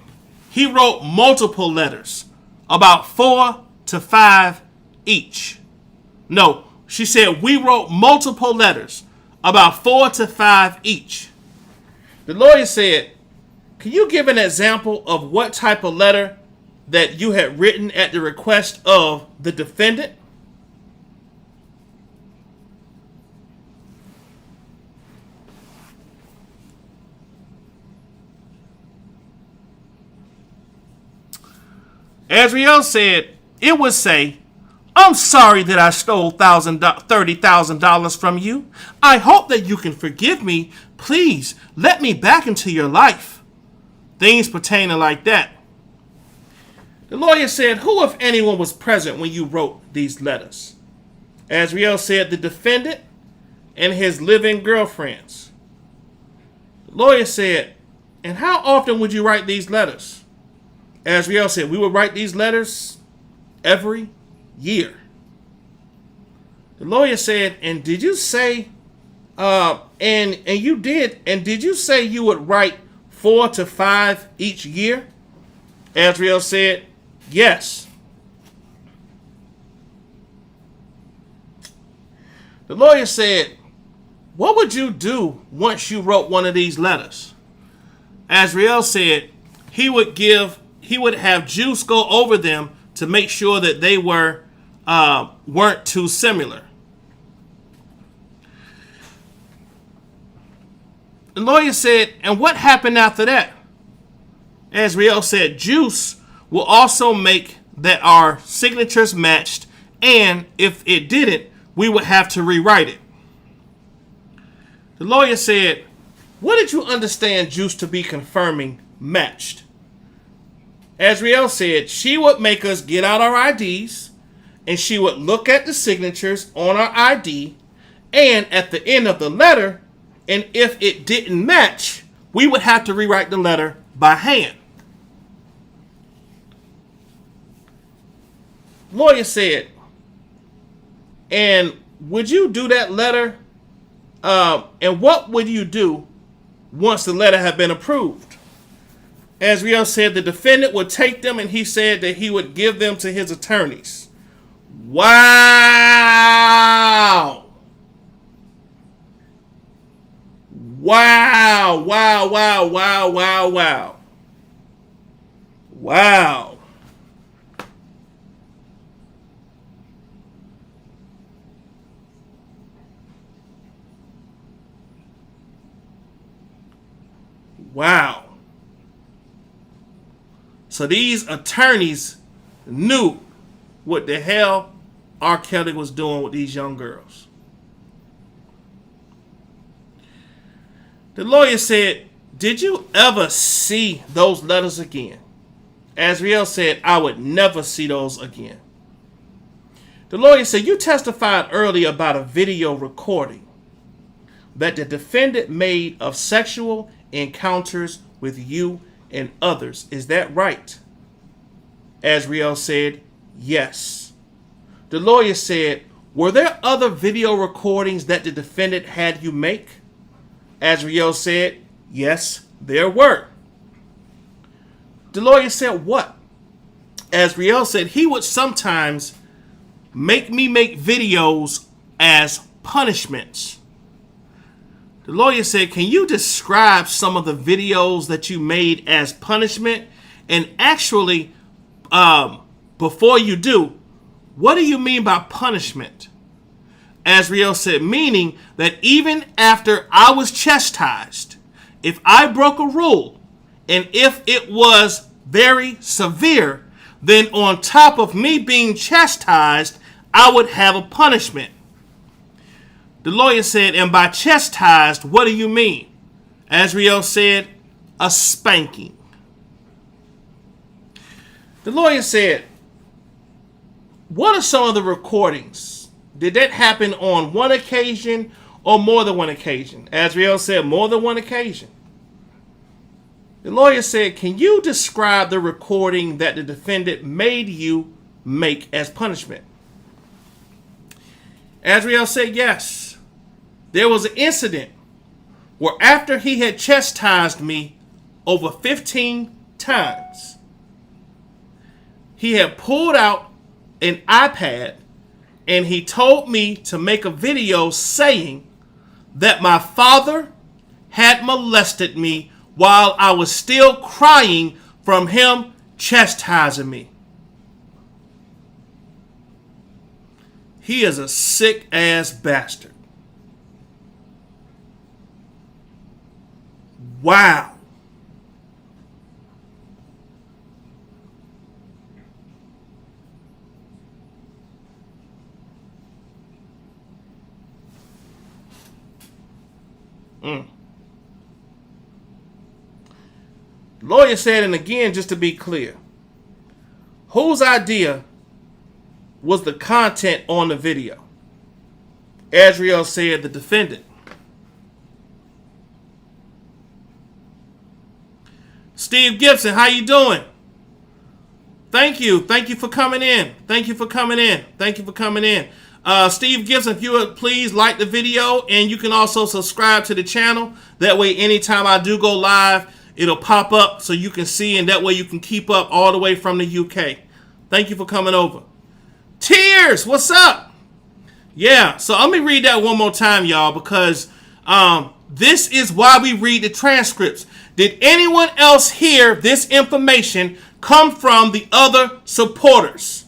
he wrote multiple letters, about 4 to 5 each. No, she said we wrote multiple letters, about 4 to 5 each. The lawyer said, can you give an example of what type of letter that you had written at the request of the defendant? Azriel said it would say, I'm sorry that I stole $30,000 from you. I hope that you can forgive me. Please let me back into your life. Things pertaining like that. The lawyer said, who, if anyone, was present when you wrote these letters? Azriel said, the defendant and his living girlfriends. The lawyer said, and how often would you write these letters? Azriel said, we would write these letters every year. The lawyer said, and did you say, and did you say you would write 4 to 5 each year? Azriel said, yes. The lawyer said, what would you do once you wrote one of these letters? Azriel said he would have Juice go over them to make sure that they weren't too similar. The lawyer said, and what happened after that? Azriel said, Juice will also make that our signatures matched, and if it didn't, we would have to rewrite it. The lawyer said, what did you understand Juice to be confirming matched? Azriel said she would make us get out our IDs, and she would look at the signatures on our ID, and at the end of the letter, and if it didn't match, we would have to rewrite the letter by hand. Lawyer said, and would you do that letter? And what would you do once the letter had been approved? Azriel said the defendant would take them, and he said that he would give them to his attorneys. Wow. Wow, wow, wow, wow, wow, wow. Wow. Wow. So these attorneys knew what the hell R. Kelly was doing with these young girls. The lawyer said, did you ever see those letters again? Azriel said, I would never see those again. The lawyer said, you testified earlier about a video recording that the defendant made of sexual encounters with you and others. Is that right? Azriel said, yes. The lawyer said, were there other video recordings that the defendant had you make? Azriel said, yes, there were. The lawyer said, what? Azriel said he would sometimes make me make videos as punishments. The lawyer said, can you describe some of the videos that you made as punishment? And actually, before you do, what do you mean by punishment? Azriel said, meaning that even after I was chastised, if I broke a rule, and if it was very severe, then on top of me being chastised, I would have a punishment. The lawyer said, and by chastised, what do you mean? Azriel said, a spanking. The lawyer said, what are some of the recordings? Did that happen on one occasion or more than one occasion? Azriel said, more than one occasion. The lawyer said, can you describe the recording that the defendant made you make as punishment? Azriel said, yes. There was an incident where after he had chastised me over 15 times, he had pulled out an iPad and he told me to make a video saying that my father had molested me while I was still crying from him chastising me. He is a sick ass bastard. Wow. Lawyer said, and again, just to be clear, whose idea was the content on the video? Azriel said, the defendant. Steve Gibson, how you doing? Thank you. Thank you for coming in. Thank you for coming in. Thank you for coming in. Steve Gibson, if you would please like the video, and you can also subscribe to the channel. That way, anytime I do go live, it'll pop up so you can see, and that way you can keep up all the way from the UK. Thank you for coming over. Tears, what's up? Yeah, so let me read that one more time, y'all, because this is why we read the transcripts. Did anyone else hear this information come from the other supporters?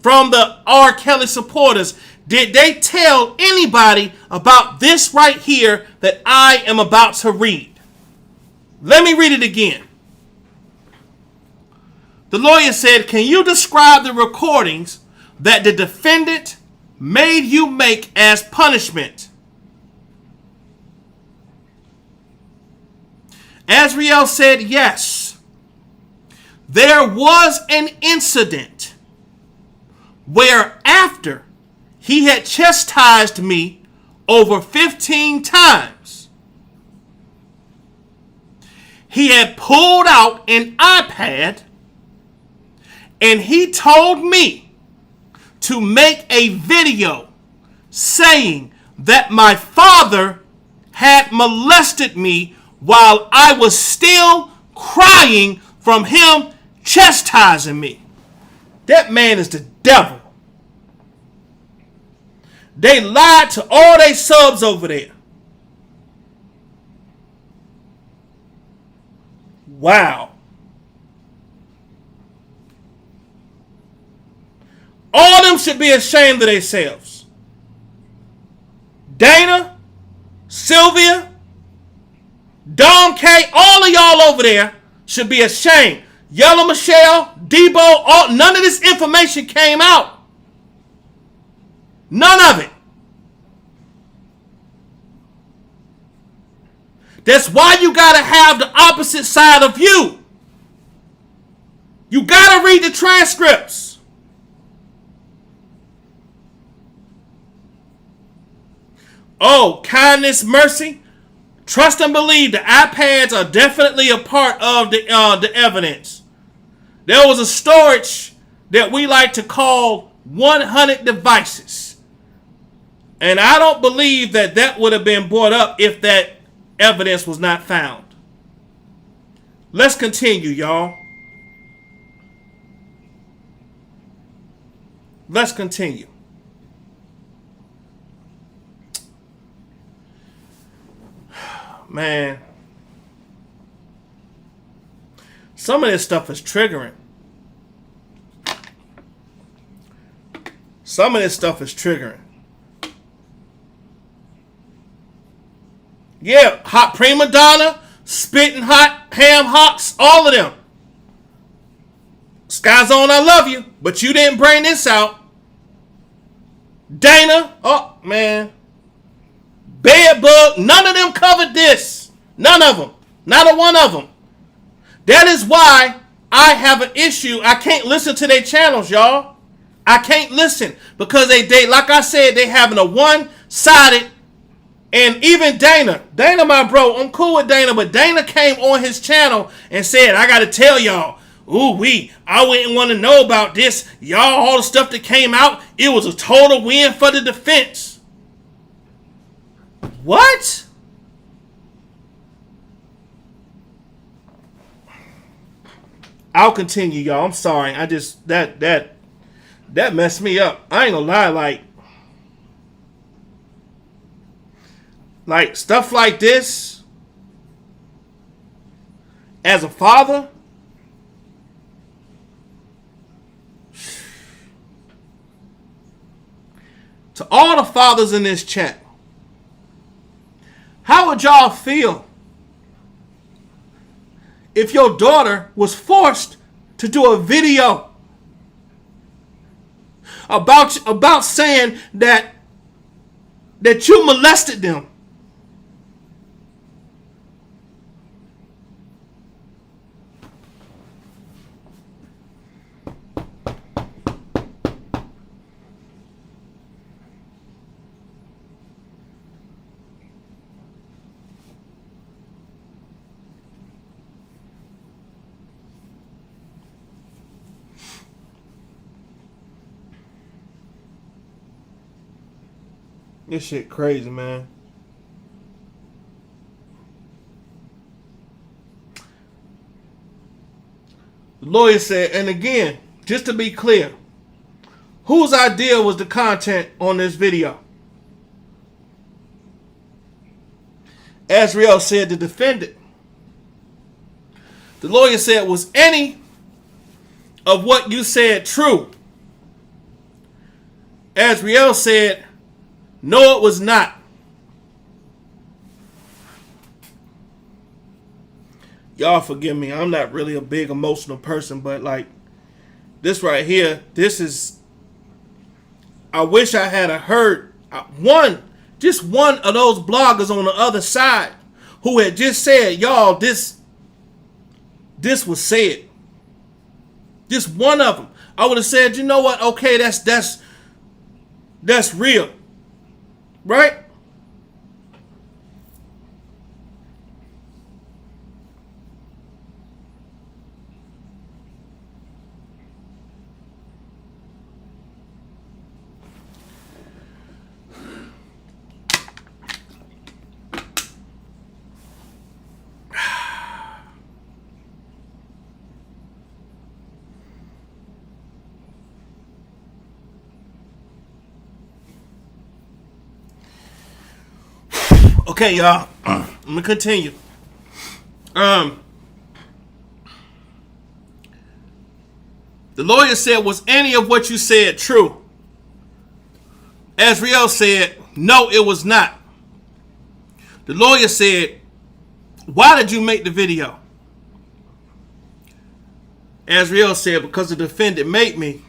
From the R. Kelly supporters? Did they tell anybody about this right here that I am about to read? Let me read it again. The lawyer said, can you describe the recordings that the defendant made you make as punishment? Azriel said, yes. There was an incident where after he had chastised me over 15 times, he had pulled out an iPad and he told me to make a video saying that my father had molested me while I was still crying from him chastising me. That man is the devil. They lied to all they subs over there. Wow. All of them should be ashamed of themselves. Dana, Sylvia, Don K, all of y'all over there should be ashamed. Yellow Michelle, Debo, none of this information came out. None of it. That's why you gotta have the opposite side of you. You gotta read the transcripts. Oh, kindness, mercy. Trust and believe the iPads are definitely a part of the evidence. There was a storage that we like to call 100 devices. And I don't believe that that would have been brought up if that evidence was not found. Let's continue, y'all. Let's continue. Man, some of this stuff is triggering. Some of this stuff is triggering. Yeah, hot prima donna, Spitting Hot, Ham Hocks, all of them. Sky Zone, I love you, but you didn't bring this out. Dana, oh man. Bedbug, none of them covered this. None of them. Not a one of them. That is why I have an issue. I can't listen to their channels, y'all. I can't listen because they like I said, they having a one-sided. And even Dana, my bro, I'm cool with Dana, but Dana came on his channel and said, I got to tell y'all, I wouldn't want to know about this. Y'all, all the stuff that came out, it was a total win for the defense. What? I'll continue, y'all. I'm sorry. I just, that messed me up. I ain't gonna lie, like stuff like this, as a father, to all the fathers in this chat, how would y'all feel if your daughter was forced to do a video about saying that you molested them? This shit crazy, man. The lawyer said, and again, just to be clear, whose idea was the content on this video? Azriel said the defendant. The lawyer said, was any of what you said true? Azriel said, no, it was not. Y'all forgive me. I'm not really a big emotional person, but like this right here, this is, I wish I had heard just one of those bloggers on the other side who had just said, y'all, this was said. Just one of them. I would have said, you know what? Okay, that's real. Right? Okay, y'all. I'm gonna continue. The lawyer said, was any of what you said true? Azriel said, no, it was not. The lawyer said, why did you make the video? Azriel said, because the defendant made me.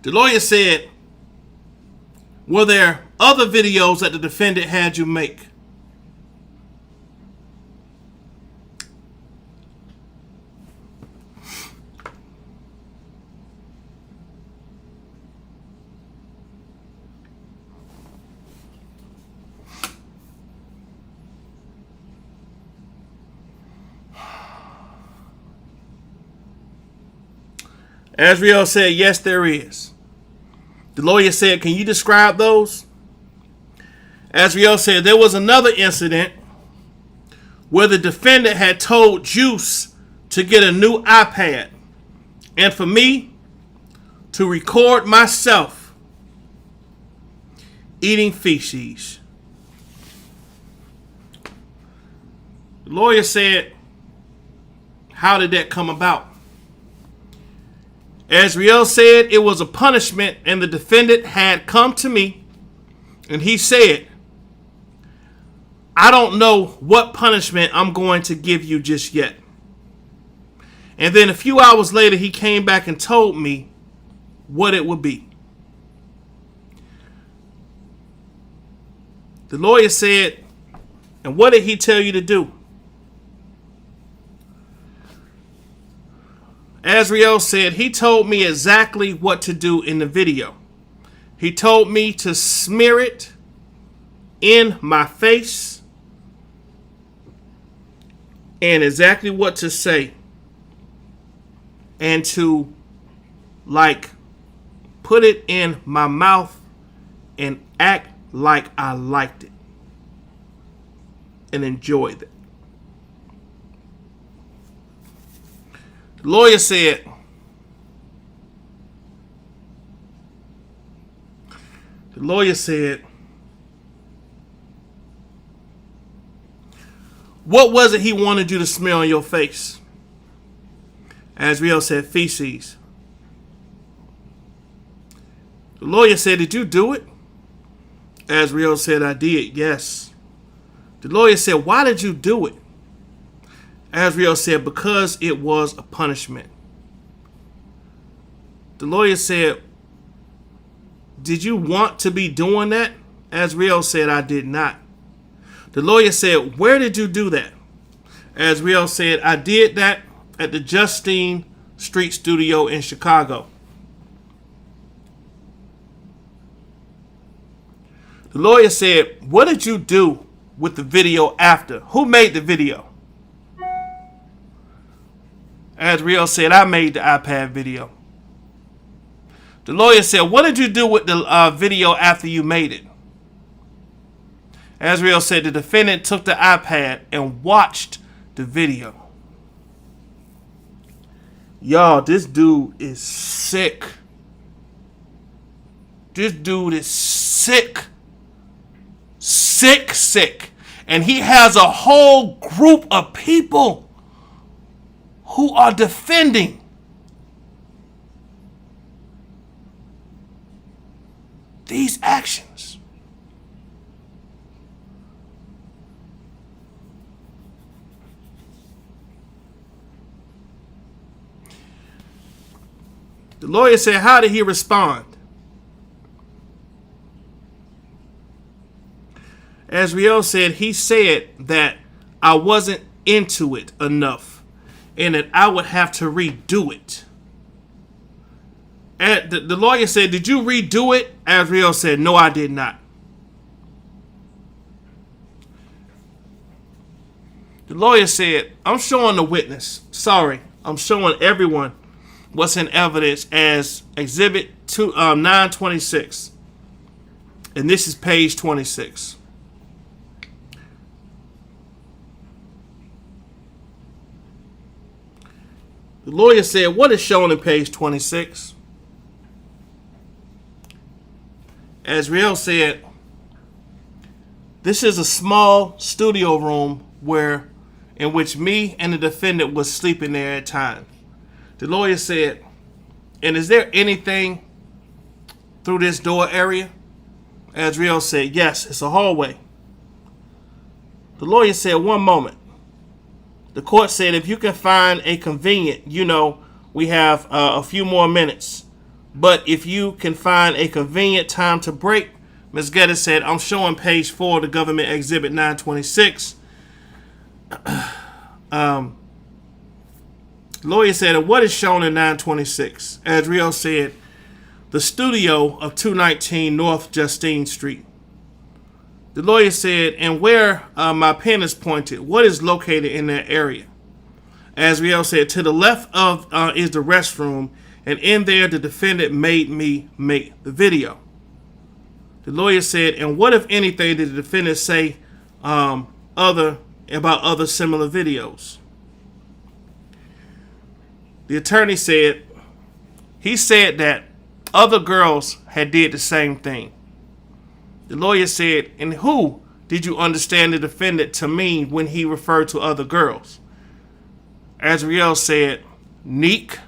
The lawyer said, were there other videos that the defendant had you make? Azriel said, yes, there is. The lawyer said, can you describe those? Azriel said, there was another incident where the defendant had told Juice to get a new iPad and for me to record myself eating feces. The lawyer said, how did that come about? Azriel said it was a punishment and the defendant had come to me and he said, I don't know what punishment I'm going to give you just yet. And then a few hours later, he came back and told me what it would be. The lawyer said, and what did he tell you to do? Azriel said, he told me exactly what to do in the video. He told me to smear it in my face and exactly what to say and to put it in my mouth and act like I liked it and enjoyed it. The lawyer said, what was it he wanted you to smear on your face? Azriel said, feces. The lawyer said, did you do it? Azriel said, I did, yes. The lawyer said, why did you do it? Azriel said, because it was a punishment. The lawyer said, did you want to be doing that? Azriel said, I did not. The lawyer said, where did you do that? Azriel said, I did that at the Justine Street Studio in Chicago. The lawyer said, what did you do with the video after? Who made the video? Azriel said, I made the iPad video. The lawyer said, what did you do with the video after you made it? Azriel said, the defendant took the iPad and watched the video. Y'all, this dude is sick. This dude is sick. Sick. And he has a whole group of people who are defending these actions. The lawyer said, how did he respond? Azriel said, he said that I wasn't into it enough and that I would have to redo it. And the lawyer said, did you redo it? Azriel said, no, I did not. The lawyer said, I'm showing the witness. Sorry, I'm showing everyone what's in evidence as Exhibit 926. And this is page 26. The lawyer said, what is shown in page 26? Azriel said, this is a small studio room in which me and the defendant was sleeping there at times. The lawyer said, and is there anything through this door area? Azriel said, yes, it's a hallway. The lawyer said, one moment. The court said, if you can find a convenient, we have a few more minutes. But if you can find a convenient time to break, Ms. Geddes said, I'm showing page 4 of the government exhibit 926. Lawyer said, what is shown in 926? Azriel said, the studio of 219 North Justine Street. The lawyer said, and where my pen is pointed, what is located in that area? Azriel said, to the left of is the restroom, and in there the defendant made me make the video. The lawyer said, and what, if anything, did the defendant say about other similar videos? The attorney said, he said that other girls had did the same thing. The lawyer said, and who did you understand the defendant to mean when he referred to other girls? Azriel said, Neek.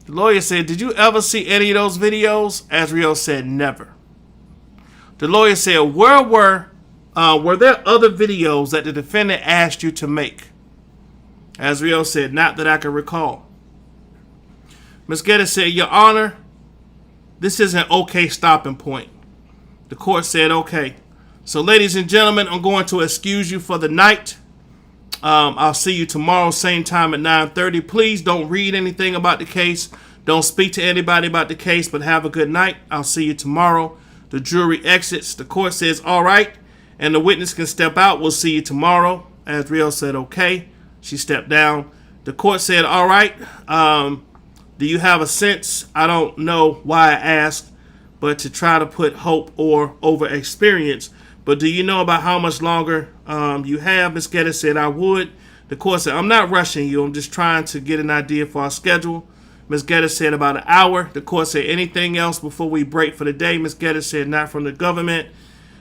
The lawyer said, did you ever see any of those videos? Azriel said, never. The lawyer said, were there other videos that the defendant asked you to make? Azriel said, not that I can recall. Ms. Geddes said, Your Honor, this is an okay stopping point. The court said, okay. So, ladies and gentlemen, I'm going to excuse you for the night. I'll see you tomorrow, same time at 9:30. Please don't read anything about the case. Don't speak to anybody about the case, but have a good night. I'll see you tomorrow. The jury exits. The court says, all right, and the witness can step out. We'll see you tomorrow. Azriel said, okay. She stepped down. The court said, all right, do you have a sense? I don't know why I asked, but to try to put hope or over experience. But do you know about how much longer you have? Ms. Geddes said, I would. The court said, I'm not rushing you. I'm just trying to get an idea for our schedule. Ms. Geddes said about an hour. The court said, anything else before we break for the day? Ms. Geddes said, not from the government.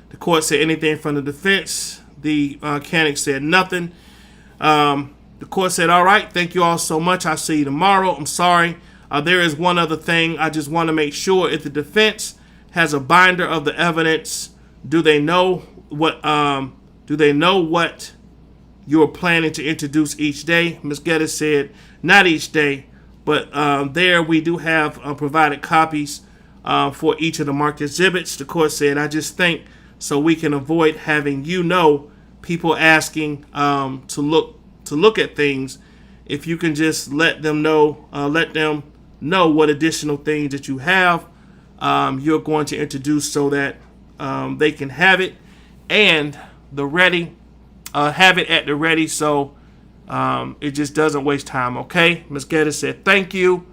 The court said, anything from the defense? The mechanic said, nothing. The court said, all right, thank you all so much. I'll see you tomorrow. I'm sorry. There is one other thing. I just want to make sure if the defense has a binder of the evidence, do they know what you're planning to introduce each day? Ms. Geddes said, not each day, but there we do have provided copies for each of the marked exhibits. The court said, I just think so we can avoid having people asking to look at things. If you can just let them know what additional things that you have, you're going to introduce so that they can have it and have it at the ready, so it just doesn't waste time. Okay, Ms. Geddes said thank you.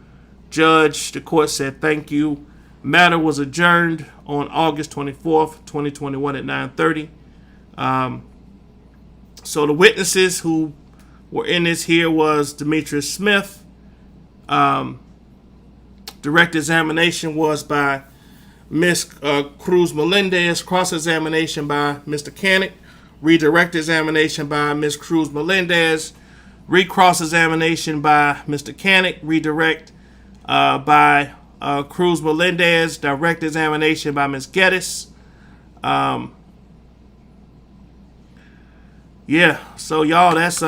Judge, the court said thank you. Matter was adjourned on August 24th, 2021 at 9:30. So the witnesses who were in this here was Demetrius Smith. Direct examination was by Ms. Cruz Melendez. Cross-examination by Mr. Canick. Redirect examination by Ms. Cruz Melendez. Recross-examination by Mr. Canick. Redirect by Cruz Melendez. Direct examination by Ms. Geddes. Yeah, so y'all, that's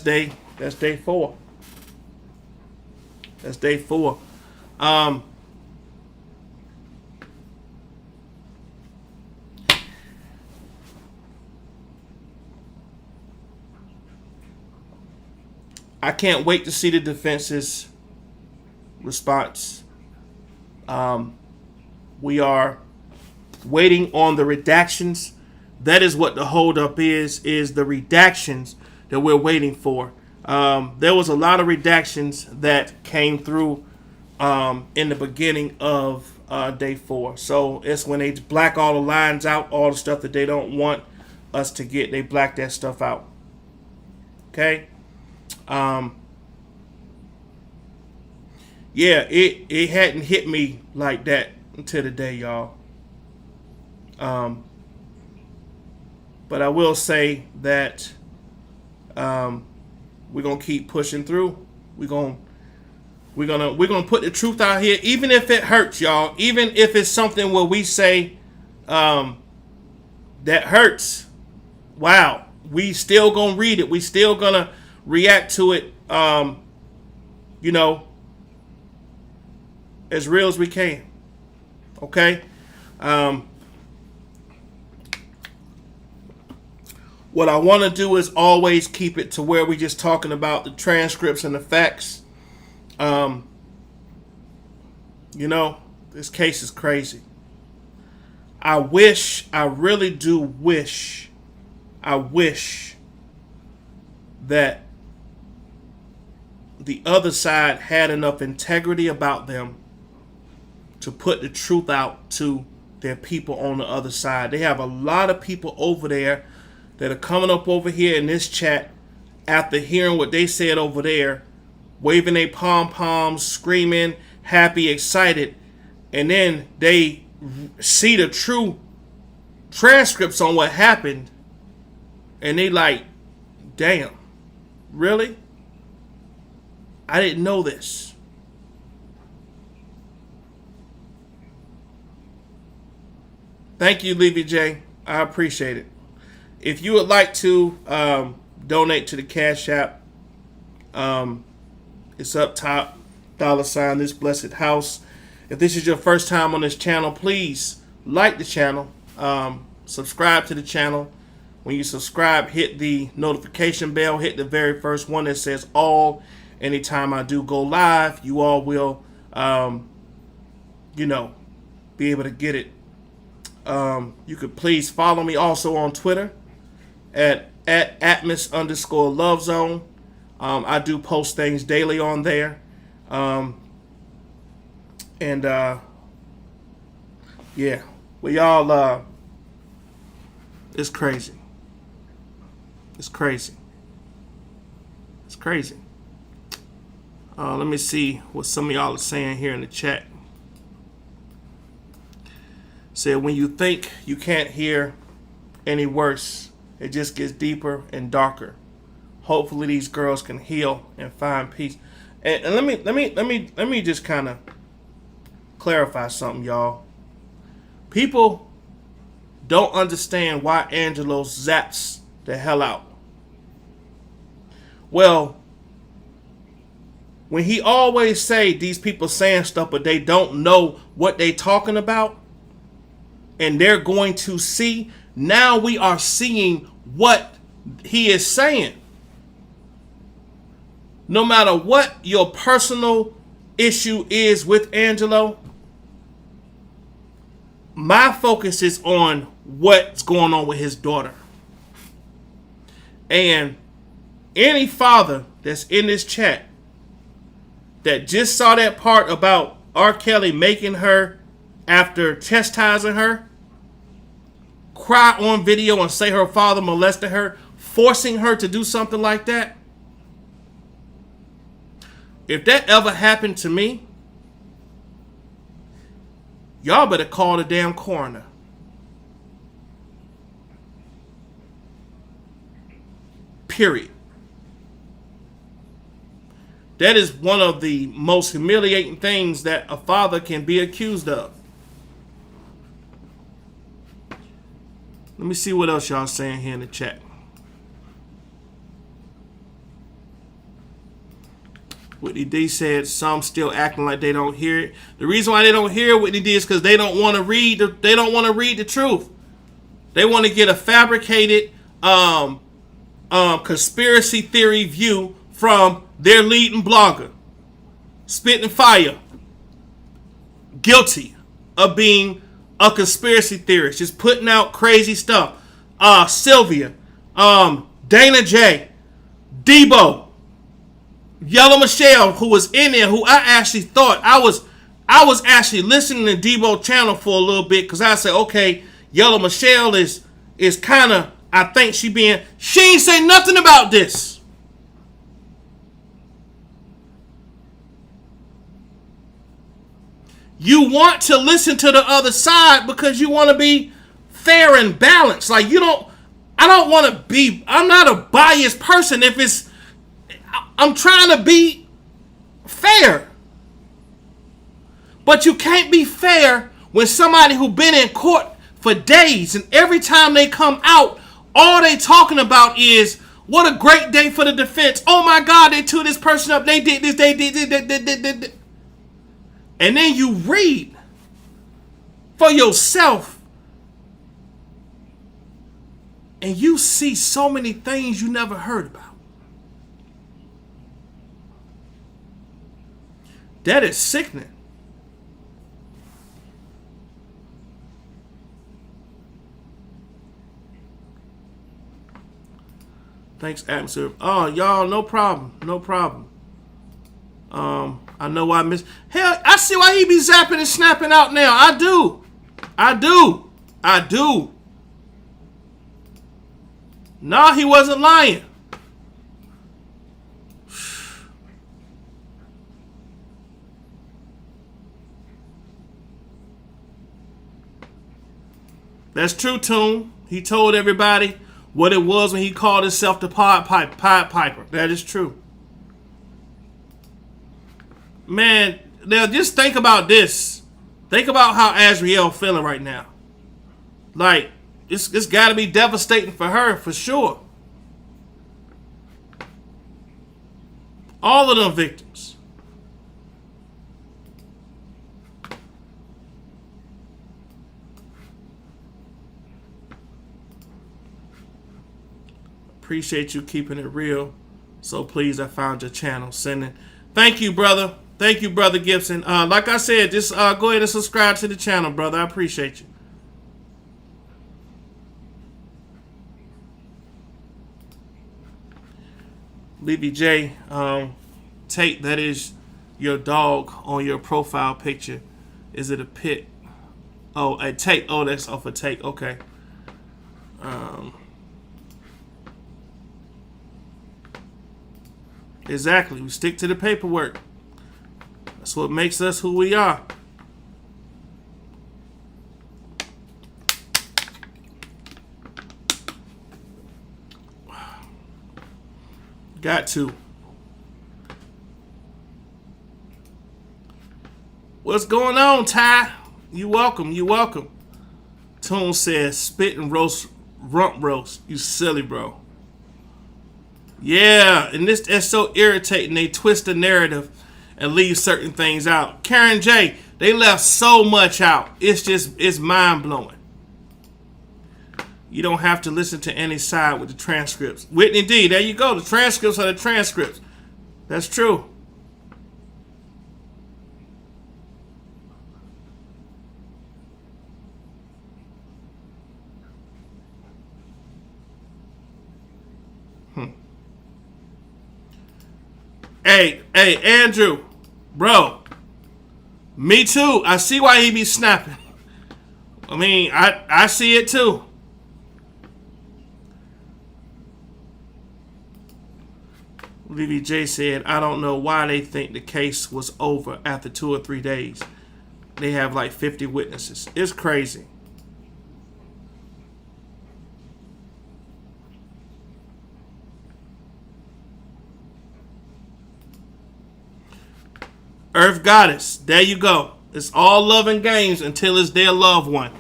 day 4. That's day 4. I can't wait to see the defense's response. We are waiting on the redactions. That is what the holdup is the redactions that we're waiting for. There was a lot of redactions that came through in the beginning of day 4. So it's when they black all the lines out, all the stuff that they don't want us to get, they black that stuff out. Okay? Yeah, it hadn't hit me like that until today, y'all. But I will say that we're gonna keep pushing through. We're gonna put the truth out here, even if it hurts, y'all. Even if it's something where we say that hurts. Wow, we still gonna read it. We still gonna react to it. As real as we can. Okay. What I want to do is always keep it to where we just talking about the transcripts and the facts. This case is crazy. I really do wish that the other side had enough integrity about them to put the truth out to their people on the other side. They have a lot of people over there that are coming up over here in this chat after hearing what they said over there, waving their pom-poms, screaming, happy, excited, and then they see the true transcripts on what happened, and they like, damn, really? I didn't know this. Thank you, Levy J. I appreciate it. If you would like to donate to the Cash App, it's up top, $ this blessed house. If this is your first time on this channel, please like the channel, subscribe to the channel. When you subscribe, hit the notification bell, hit the very first one that says all. Anytime I do go live, you all will, be able to get it. You could please follow me also on Twitter at Atmos_Love Zone. I do post things daily on there. Yeah, well, y'all, it's crazy. It's crazy. It's crazy. Let me see what some of y'all are saying here in the chat. Said, when you think you can't hear any worse, it just gets deeper and darker. Hopefully these girls can heal and find peace. And let me just kind of clarify something, y'all. People don't understand why Angelo zaps the hell out. Well, when he always say these people saying stuff, but they don't know what they talking about, and they're going to see, now we are seeing what he is saying. No matter what your personal issue is with Angelo, my focus is on what's going on with his daughter. And any father that's in this chat that just saw that part about R. Kelly making her, after chastising her, cry on video and say her father molested her, forcing her to do something like that. If that ever happened to me, y'all better call the damn coroner. Period. That is one of the most humiliating things that a father can be accused of. Let me see what else y'all saying here in the chat. Whitney D said some still acting like they don't hear it. The reason why they don't hear Whitney D is because they don't want to read the truth. They want to get a fabricated conspiracy theory view from their leading blogger, Spitting Fire, guilty of being a conspiracy theorist, just putting out crazy stuff. Sylvia, Dana J, Debo, Yellow Michelle, who was in there, who I actually thought I was actually listening to Debo channel for a little bit, because I said, okay, Yellow Michelle is kind of, I think she ain't say nothing about this. You want to listen to the other side because you want to be fair and balanced. Like, I'm not a biased person I'm trying to be fair. But you can't be fair when somebody who been in court for days, and every time they come out, all they talking about is, what a great day for the defense. Oh my God, they took this person up. They did this, they did this. And then you read for yourself, and you see so many things you never heard about. That is sickening. Thanks, Atmosphere. Oh, y'all, no problem. No problem. I know why I missed. Hell, I see why he be zapping and snapping out now. I do. No, he wasn't lying. That's true, Toon. He told everybody what it was when he called himself the Pied Piper. That is true. Man, now just think about this. Think about how Azriel feeling right now. Like, it's got to be devastating for her, for sure. All of them victims. Appreciate you keeping it real. So please, I found your channel. Sending. Thank you, brother. Thank you, brother Gibson. Like I said, just go ahead and subscribe to the channel, brother. I appreciate you. Levy J, Tate, that is your dog on your profile picture. Is it a pit? Oh, a Tate. Oh, that's off a Tate. Okay. Exactly. We stick to the paperwork. That's what makes us who we are. Got to. What's going on, Ty? You welcome. You welcome. Tone says, spit and roast, rump roast. You silly, bro. Yeah, and that's so irritating. They twist the narrative and leave certain things out. Karen J, they left so much out. It's mind-blowing. You don't have to listen to any side with the transcripts. Whitney D, there you go. The transcripts are the transcripts. That's true. Hey, Andrew, bro. Me too. I see why he be snapping. I mean, I see it too. Levy J said, I don't know why they think the case was over after 2 or 3 days. They have like 50 witnesses. It's crazy. Earth Goddess, there you go. It's all love and games until it's their loved one.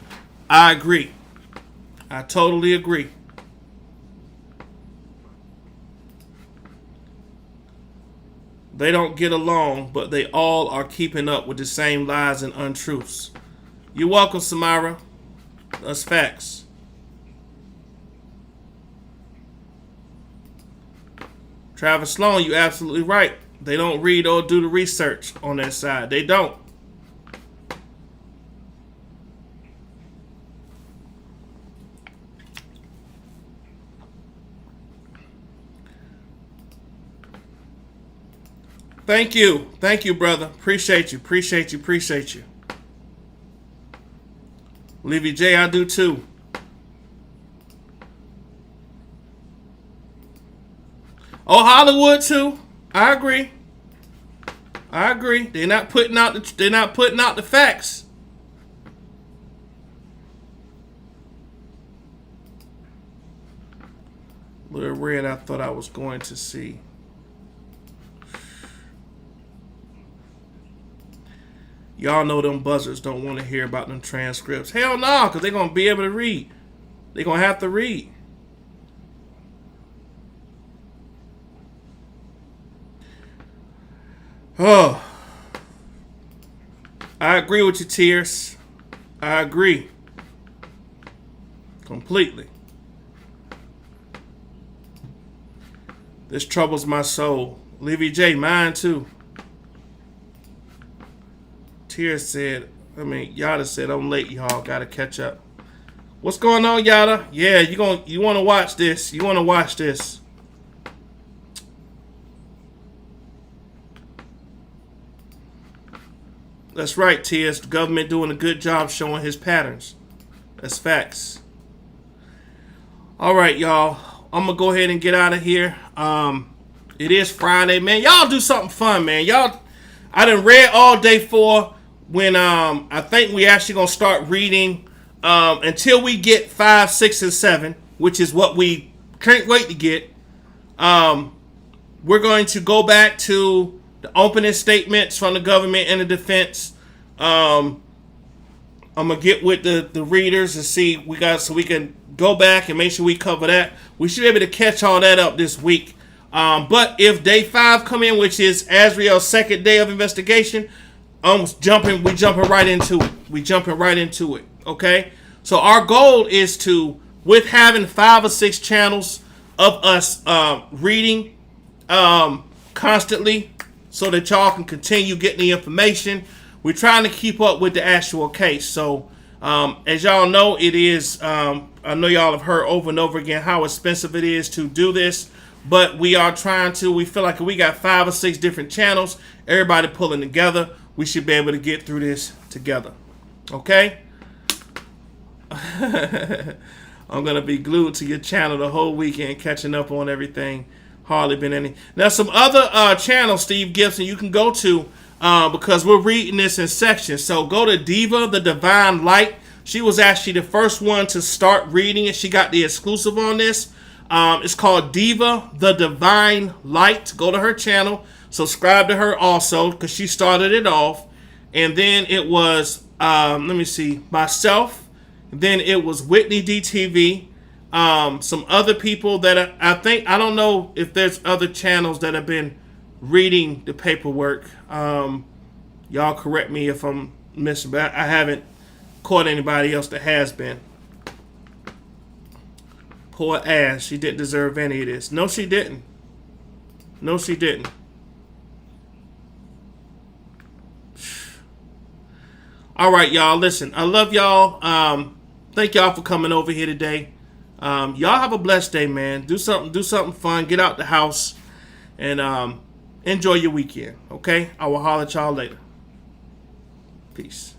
I agree. I totally agree. They don't get along, but they all are keeping up with the same lies and untruths. You're welcome, Samara. That's facts. Travis Sloan, you're absolutely right. They don't read or do the research on that side. They don't. Thank you. Thank you, brother. Appreciate you. Appreciate you. Appreciate you. Levy J, I do too. Oh, Hollywood too. I agree. I agree. They're not putting out the facts. Little Red, I thought I was going to see. Y'all know them buzzers don't want to hear about them transcripts. Hell no, because they're going to be able to read. They're going to have to read. Oh. I agree with you, Tears. I agree. Completely. This troubles my soul. Levy J, mine too. Tears said, Yada said, I'm late, y'all. Gotta catch up. What's going on, Yada? Yeah, you wanna watch this. You wanna watch this. That's right, Tears. The government doing a good job showing his patterns. That's facts. Alright, y'all. I'm gonna go ahead and get out of here. It is Friday, man. Y'all do something fun, man. I done read all day for when I think we actually gonna start reading until we get 5, 6, and 7, which is what we can't wait to get. We're going to go back to the opening statements from the government and the defense on I'm gonna get with the readers and see so we can go back and make sure we cover that. We should be able to catch all that up this week. But if day 5 come in, which is Azriel's second day of investigation, we jumping right into it. We jumping right into it. Okay. So our goal is to, with having 5 or 6 channels of us reading constantly, so that y'all can continue getting the information. We're trying to keep up with the actual case. So as y'all know, it is, I know y'all have heard over and over again how expensive it is to do this, but we are trying to, we feel like if we got 5 or 6 different channels, everybody pulling together, we should be able to get through this together. Okay? I'm going to be glued to your channel the whole weekend, catching up on everything. Hardly been any. Now, some other channels, Steve Gibson, you can go to because we're reading this in sections. So go to Diva, the Divine Light. She was actually the first one to start reading it. She got the exclusive on this. It's called Diva, the Divine Light. Go to her channel. Subscribe to her also because she started it off. And then it was, let me see, myself. Then it was Whitney DTV. Some other people that I think, I don't know if there's other channels that have been reading the paperwork. Y'all correct me if I'm missing, but I haven't caught anybody else that has been. Poor ass. She didn't deserve any of this. No, she didn't. No, she didn't. All right, y'all. Listen, I love y'all. Thank y'all for coming over here today. Y'all have a blessed day, man. Do something fun. Get out the house and enjoy your weekend. Okay? I will holler at y'all later. Peace.